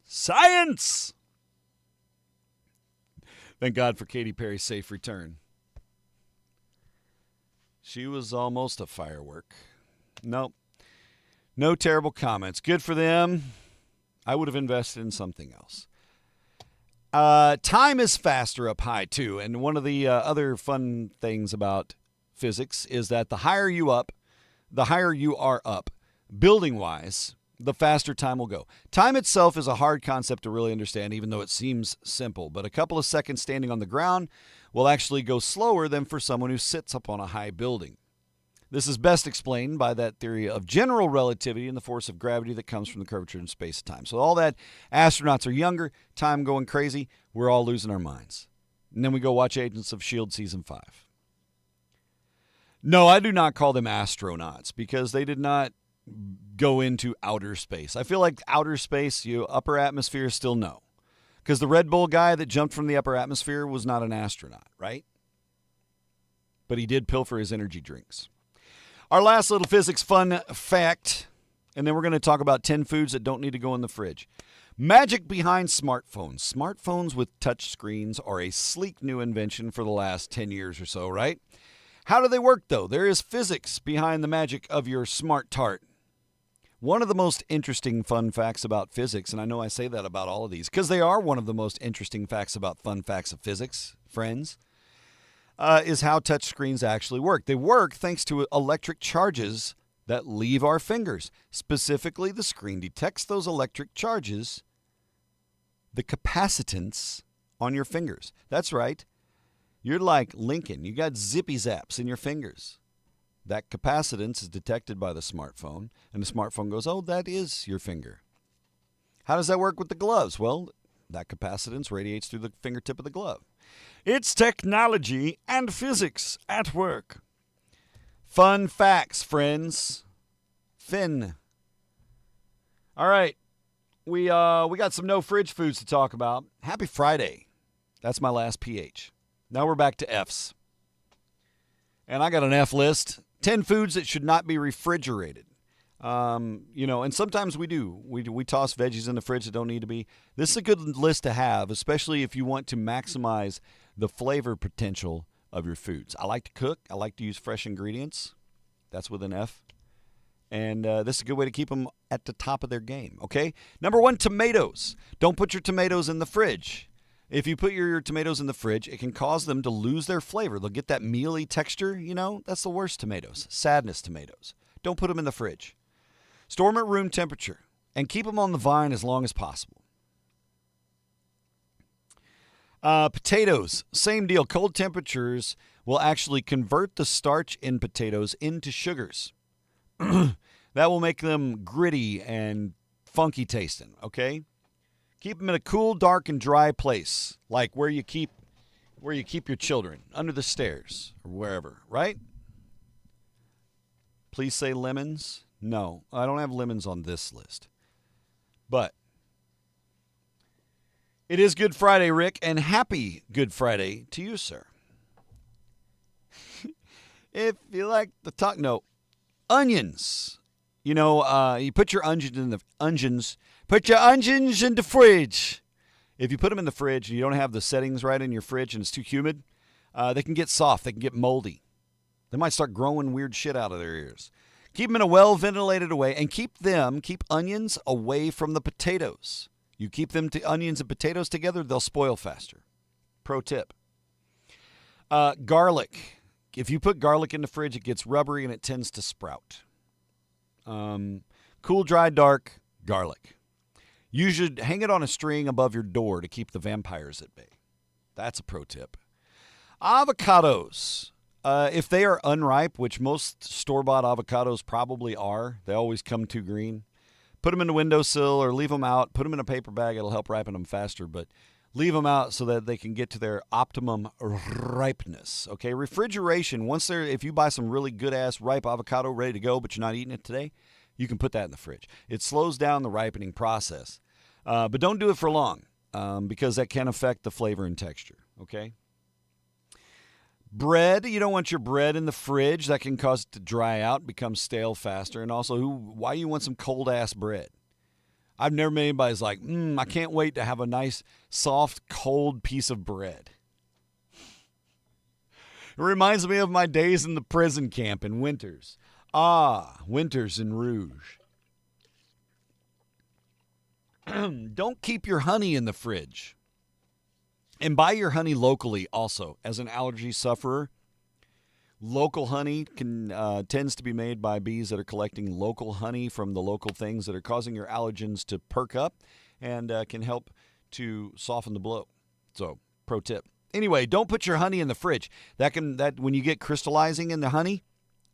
Speaker 9: Science! Thank God for Katy Perry's safe return. She was almost a firework. Nope. No terrible comments. Good for them. I would have invested in something else. Time is faster up high, too. And one of the other fun things about physics is that the higher you are up, building-wise, the faster time will go. Time itself is a hard concept to really understand, even though it seems simple. But a couple of seconds standing on the ground will actually go slower than for someone who sits up on a high building. This is best explained by that theory of general relativity and the force of gravity that comes from the curvature in space and time. So all that astronauts are younger, time going crazy, we're all losing our minds. And then we go watch Agents of S.H.I.E.L.D. Season 5. No, I do not call them astronauts because they did not go into outer space. I feel like outer space, upper atmosphere, still no. Because the Red Bull guy that jumped from the upper atmosphere was not an astronaut, right? But he did pilfer his energy drinks. Our last little physics fun fact, and then we're going to talk about 10 foods that don't need to go in the fridge. Magic behind smartphones. Smartphones with touch screens are a sleek new invention for the last 10 years or so, right? How do they work, though? There is physics behind the magic of your smart tart. One of the most interesting fun facts about physics, and I know I say that about all of these, because they are one of the most interesting facts about fun facts of physics, friends, is how touch screens actually work. They work thanks to electric charges that leave our fingers. Specifically, the screen detects those electric charges, the capacitance on your fingers. That's right. You're like Lincoln. You got zippy zaps in your fingers. That capacitance is detected by the smartphone, and the smartphone goes, oh, that is your finger. How does that work with the gloves? Well, that capacitance radiates through the fingertip of the glove. It's technology and physics at work. Fun facts, friends. Finn. All right. We got some no fridge foods to talk about. Happy Friday. That's my last PH. Now we're back to F's. And I got an F list. 10 foods that should not be refrigerated. And sometimes we do. We toss veggies in the fridge that don't need to be. This is a good list to have, especially if you want to maximize the flavor potential of your foods. I like to cook. I like to use fresh ingredients. That's with an F. And this is a good way to keep them at the top of their game, okay? Number 1, tomatoes. Don't put your tomatoes in the fridge. If you put your tomatoes in the fridge, it can cause them to lose their flavor. They'll get that mealy texture, That's the worst tomatoes. Sadness tomatoes. Don't put them in the fridge. Store them at room temperature and keep them on the vine as long as possible. Potatoes, same deal. Cold temperatures will actually convert the starch in potatoes into sugars. That will make them gritty and funky tasting, okay? Keep them in a cool, dark, and dry place, like where you keep your children, under the stairs or wherever, right? Please say lemons. No, I don't have lemons on this list. But it is Good Friday, Rick, and happy Good Friday to you, sir. If you like the talk, no. Onions. You put your onions in the fridge. If you put them in the fridge and you don't have the settings right in your fridge and it's too humid, they can get soft. They can get moldy. They might start growing weird shit out of their ears. Keep them in a well-ventilated way and keep onions away from the potatoes. You keep onions and potatoes together, they'll spoil faster. Pro tip. Garlic. If you put garlic in the fridge, it gets rubbery and it tends to sprout. Cool, dry, dark garlic. You should hang it on a string above your door to keep the vampires at bay. That's a pro tip. Avocados. If they are unripe, which most store-bought avocados probably are, they always come too green. Put them in the windowsill or leave them out. Put them in a paper bag. It'll help ripen them faster, but leave them out so that they can get to their optimum ripeness. Okay, refrigeration. If you buy some really good-ass ripe avocado ready to go, but you're not eating it today, you can put that in the fridge. It slows down the ripening process, but don't do it for long because that can affect the flavor and texture. Okay. Bread, you don't want your bread in the fridge. That can cause it to dry out, become stale faster. And also, why do you want some cold-ass bread? I've never met anybody's like, I can't wait to have a nice, soft, cold piece of bread. It reminds me of my days in the prison camp in Winters. Winters in Rouge. Don't keep your honey in the fridge. And buy your honey locally also. As an allergy sufferer, local honey tends to be made by bees that are collecting local honey from the local things that are causing your allergens to perk up and can help to soften the blow. So, pro tip. Anyway, don't put your honey in the fridge. That when you get crystallizing in the honey,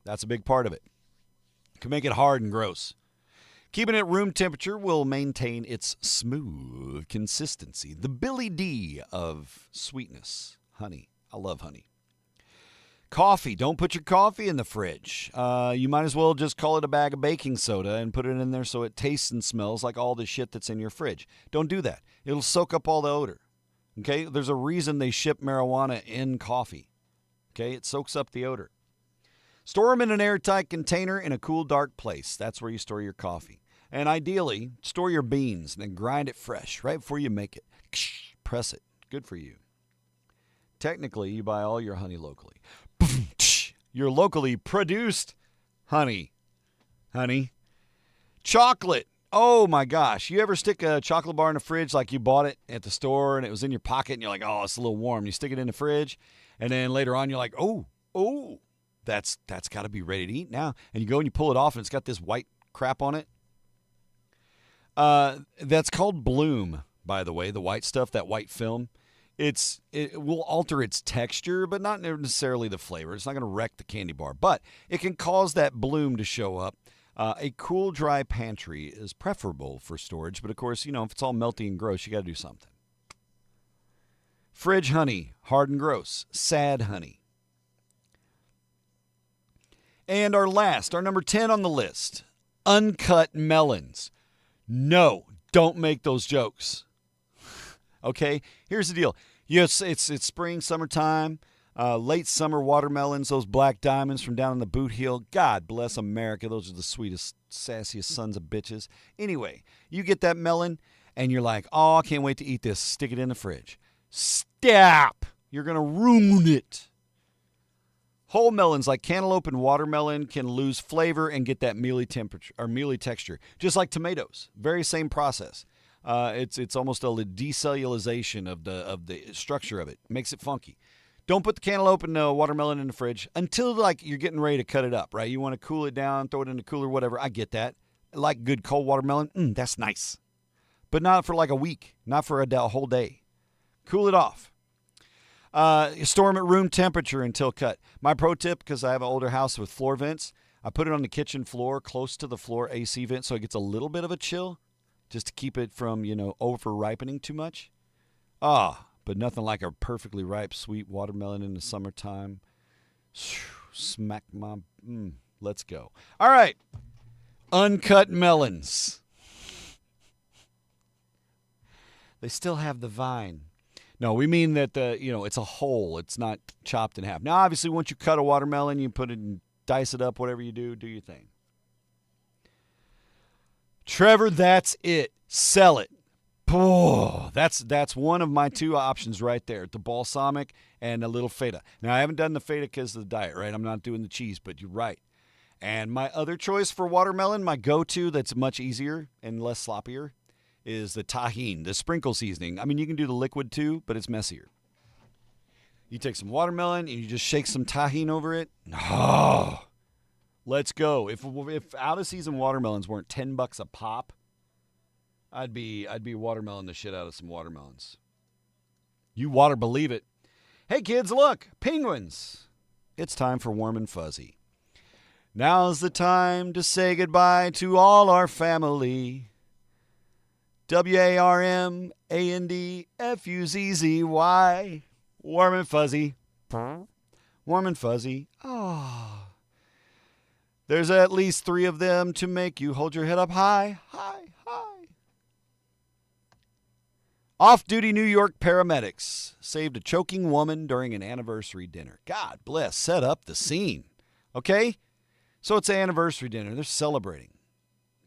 Speaker 9: that's a big part of it. It can make it hard and gross. Keeping it at room temperature will maintain its smooth consistency. The Billy D of sweetness. Honey. I love honey. Coffee. Don't put your coffee in the fridge. You might as well just call it a bag of baking soda and put it in there so it tastes and smells like all the shit that's in your fridge. Don't do that. It'll soak up all the odor. Okay? There's a reason they ship marijuana in coffee. Okay? It soaks up the odor. Store them in an airtight container in a cool, dark place. That's where you store your coffee. And ideally, store your beans and then grind it fresh right before you make it. Press it. Good for you. Technically, you buy all your honey locally. Your locally produced honey. Chocolate. Oh, my gosh. You ever stick a chocolate bar in the fridge like you bought it at the store and it was in your pocket and you're like, oh, it's a little warm. You stick it in the fridge and then later on you're like, oh, that's got to be ready to eat now. And you go and you pull it off and it's got this white crap on it. That's called bloom, by the way, the white stuff, that white film. It will alter its texture, but not necessarily the flavor. It's not going to wreck the candy bar, but it can cause that bloom to show up. A cool, dry pantry is preferable for storage, but of course, if it's all melty and gross, you got to do something. Fridge honey, hard and gross. Sad honey. And our number 10 on the list, uncut melons. No, don't make those jokes. Okay, here's the deal. Yes, it's spring, summertime. Late summer watermelons, those black diamonds from down in the boot heel. God bless America. Those are the sweetest, sassiest sons of bitches. Anyway, you get that melon and you're like, oh, I can't wait to eat this. Stick it in the fridge. Stop. You're going to ruin it. Whole melons like cantaloupe and watermelon can lose flavor and get that mealy temperature or mealy texture, just like tomatoes. Very same process. It's almost a decellularization of the structure of it. Makes it funky. Don't put the cantaloupe and the watermelon in the fridge until like you're getting ready to cut it up, right? You want to cool it down, throw it in the cooler, whatever. I get that. I like good cold watermelon. That's nice. But not for like a week, not for a whole day. Cool it off. Store them at room temperature until cut. My pro tip, because I have an older house with floor vents, I put it on the kitchen floor close to the floor AC vent so it gets a little bit of a chill just to keep it from, over ripening too much. But nothing like a perfectly ripe, sweet watermelon in the summertime. Smack my... let's go. All right. Uncut melons. They still have the vine. No, we mean that, it's a whole. It's not chopped in half. Now, obviously, once you cut a watermelon, you put it and dice it up, whatever you do your thing. Trevor, that's it. Sell it. Oh, that's one of my two options right there. The balsamic and a little feta. Now, I haven't done the feta because of the diet, right? I'm not doing the cheese, but you're right. And my other choice for watermelon, my go-to that's much easier and less sloppier, is the tahine, the sprinkle seasoning. I mean, you can do the liquid too, but it's messier. You take some watermelon and you just shake some tahine over it. Oh, let's go. If out-of-season watermelons weren't $10 a pop, I'd be watermelon the shit out of some watermelons. You water believe it. Hey kids, look, penguins. It's time for Warm and Fuzzy. Now's the time to say goodbye to all our family. WARMANDFUZZY. Warm and fuzzy. Warm and fuzzy. Oh. There's at least 3 of them to make you hold your head up high, high, high. Off-duty New York paramedics saved a choking woman during an anniversary dinner. God bless. Set up the scene. Okay? So it's an anniversary dinner. They're celebrating.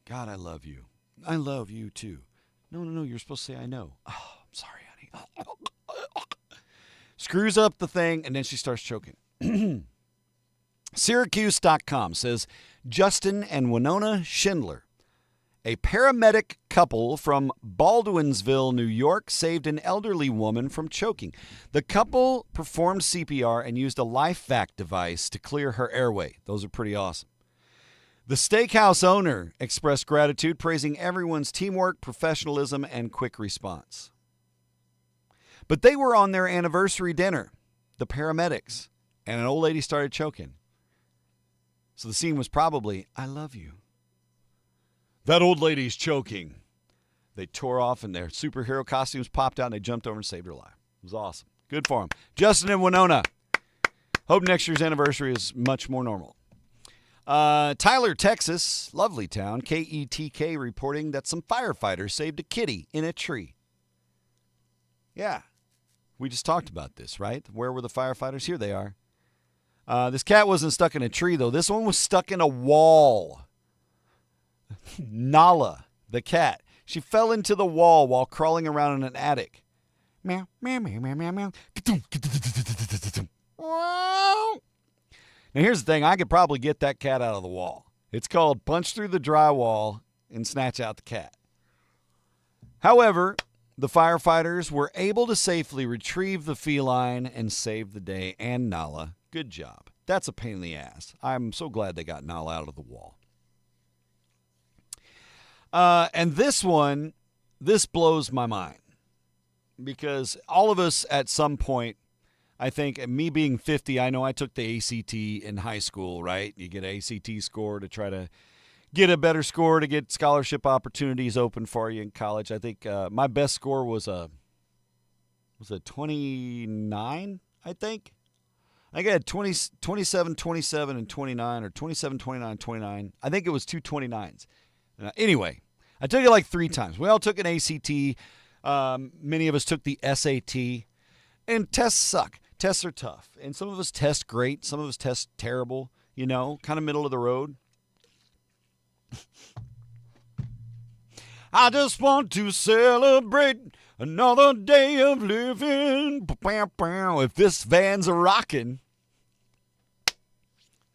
Speaker 9: God, I love you. I love you too. No. You're supposed to say I know. Oh, I'm sorry, honey. Screws up the thing, and then she starts choking. Syracuse.com says, Justin and Winona Schindler, a paramedic couple from Baldwinsville, New York, saved an elderly woman from choking. The couple performed CPR and used a life vac device to clear her airway. Those are pretty awesome. The steakhouse owner expressed gratitude, praising everyone's teamwork, professionalism, and quick response. But they were on their anniversary dinner, the paramedics, and an old lady started choking. So the scene was probably, I love you. That old lady's choking. They tore off and their superhero costumes popped out and they jumped over and saved her life. It was awesome. Good for them. Justin and Winona. Hope next year's anniversary is much more normal. Tyler, Texas, lovely town, KETK reporting that some firefighters saved a kitty in a tree. Yeah, we just talked about this, right? Where were the firefighters? Here they are. This cat wasn't stuck in a tree, though. This one was stuck in a wall. Nala, the cat. She fell into the wall while crawling around in an attic. Meow, meow, meow, meow, meow, meow. Now, here's the thing. I could probably get that cat out of the wall. It's called punch through the drywall and snatch out the cat. However, the firefighters were able to safely retrieve the feline and save the day and Nala. Good job. That's a pain in the ass. I'm so glad they got Nala out of the wall. And this one, this blows my mind. Because all of us at some point, I think, me being 50, I know I took the ACT in high school, right? You get an ACT score to try to get a better score to get scholarship opportunities open for you in college. I think my best score was a 29, I think. I think I had 27, 27, and 29, or 27, 29, 29. I think it was 2 29s. Anyway, I took it like 3 times. We all took an ACT. Many of us took the SAT. And tests suck. Tests are tough, and some of us test great, some of us test terrible, kind of middle of the road. I just want to celebrate another day of living. If this van's a rockin',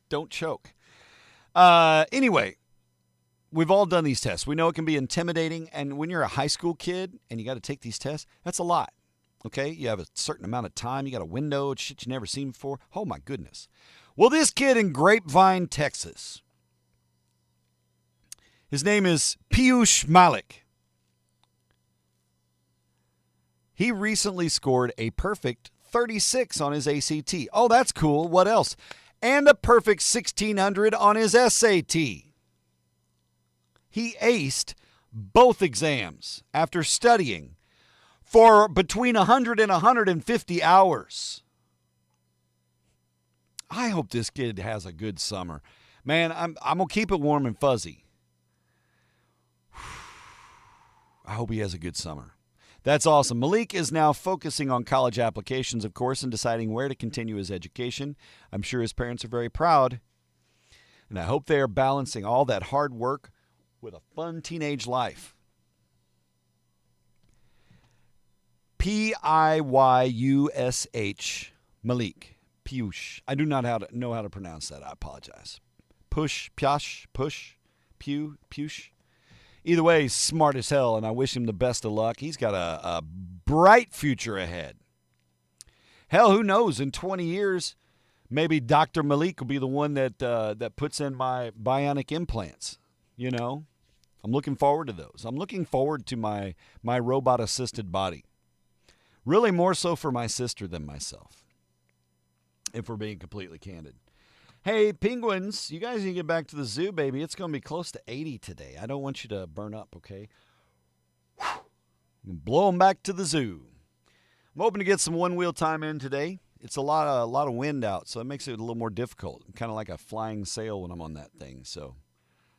Speaker 9: don't choke. Anyway, we've all done these tests. We know it can be intimidating, and when you're a high school kid and you got to take these tests, that's a lot. Okay, you have a certain amount of time. You got a window, it's shit you never seen before. Oh my goodness. Well, this kid in Grapevine, Texas, his name is Piyush Malik. He recently scored a perfect 36 on his ACT. Oh, that's cool. What else? And a perfect 1600 on his SAT. He aced both exams after studying for between 100 and 150 hours. I hope this kid has a good summer. Man, I'm going to keep it warm and fuzzy. I hope he has a good summer. That's awesome. Malik is now focusing on college applications, of course, and deciding where to continue his education. I'm sure his parents are very proud, and I hope they are balancing all that hard work with a fun teenage life. Piyush, Malik. Piyush. I do not know how to pronounce that. I apologize. Push. Either way, he's smart as hell, and I wish him the best of luck. He's got a bright future ahead. Hell, who knows? In 20 years, maybe Dr. Malik will be the one that puts in my bionic implants. I'm looking forward to those. I'm looking forward to my robot-assisted body. Really more so for my sister than myself, if we're being completely candid. Hey, penguins, you guys need to get back to the zoo, baby. It's going to be close to 80 today. I don't want you to burn up, okay? Blow them back to the zoo. I'm hoping to get some one-wheel time in today. It's a lot of wind out, so it makes it a little more difficult. I'm kind of like a flying sail when I'm on that thing. So,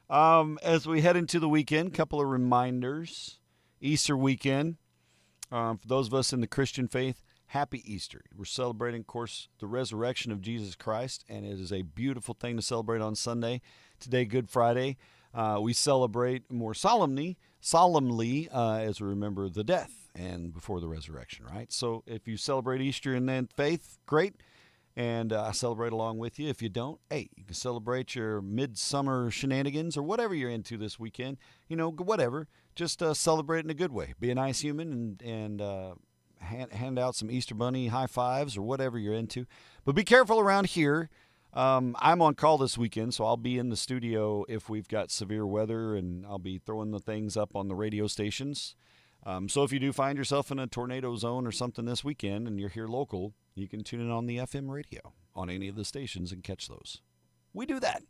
Speaker 9: as we head into the weekend, a couple of reminders. Easter weekend. For those of us in the Christian faith, Happy Easter. We're celebrating, of course, the resurrection of Jesus Christ, and it is a beautiful thing to celebrate on Sunday. Today, Good Friday, we celebrate more solemnly as we remember the death and before the resurrection, right? So if you celebrate Easter in that faith, great, and I celebrate along with you. If you don't, hey, you can celebrate your midsummer shenanigans or whatever you're into this weekend. Whatever. Just celebrate in a good way. Be a nice human and hand out some Easter Bunny high fives or whatever you're into. But be careful around here. I'm on call this weekend, so I'll be in the studio if we've got severe weather, and I'll be throwing the things up on the radio stations. So if you do find yourself in a tornado zone or something this weekend and you're here local, you can tune in on the FM radio on any of the stations and catch those. We do that.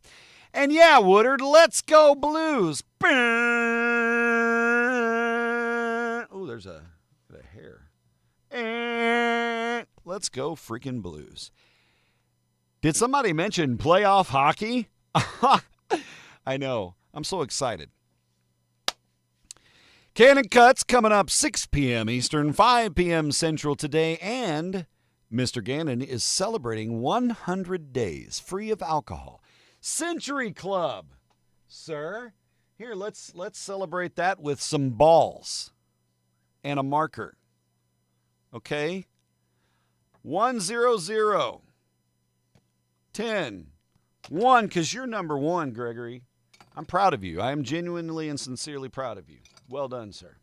Speaker 9: And yeah, Woodard, let's go Blues. Oh, there's a hair. Let's go freaking Blues. Did somebody mention playoff hockey? I know. I'm so excited. Cannon Cuts coming up 6 p.m. Eastern, 5 p.m. Central today, and Mr. Gannon is celebrating 100 days free of alcohol. Century Club, sir. Here, let's celebrate that with some balls and a marker. Okay? 100 10 1, because you're number one, Gregory. I'm proud of you. I am genuinely and sincerely proud of you. Well done, sir.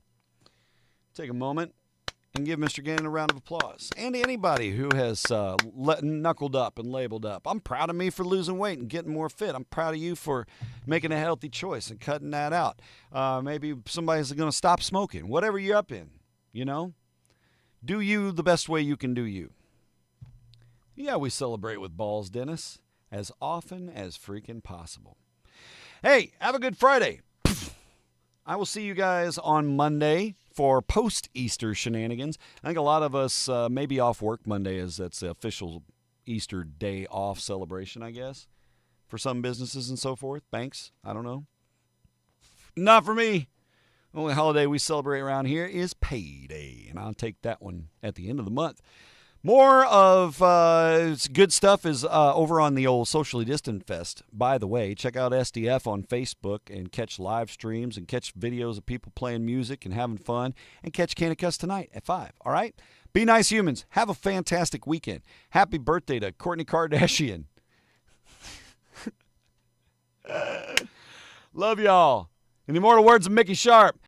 Speaker 9: Take a moment and give Mr. Gannon a round of applause. And anybody who has knuckled up and labeled up. I'm proud of me for losing weight and getting more fit. I'm proud of you for making a healthy choice and cutting that out. Maybe somebody's going to stop smoking. Whatever you're up in, Do you the best way you can do you. Yeah, we celebrate with balls, Dennis, as often as freaking possible. Hey, have a good Friday. I will see you guys on Monday for post-Easter shenanigans. I think a lot of us may be off work Monday, as that's the official Easter day off celebration, I guess, for some businesses and so forth. Banks, I don't know. Not for me. The only holiday we celebrate around here is payday, and I'll take that one at the end of the month. More of good stuff is over on the old Socially Distant Fest. By the way, check out SDF on Facebook and catch live streams and catch videos of people playing music and having fun. And catch Can't Cuss tonight at 5. All right? Be nice humans. Have a fantastic weekend. Happy birthday to Kourtney Kardashian. Love y'all. In the immortal words of Mickey Sharp.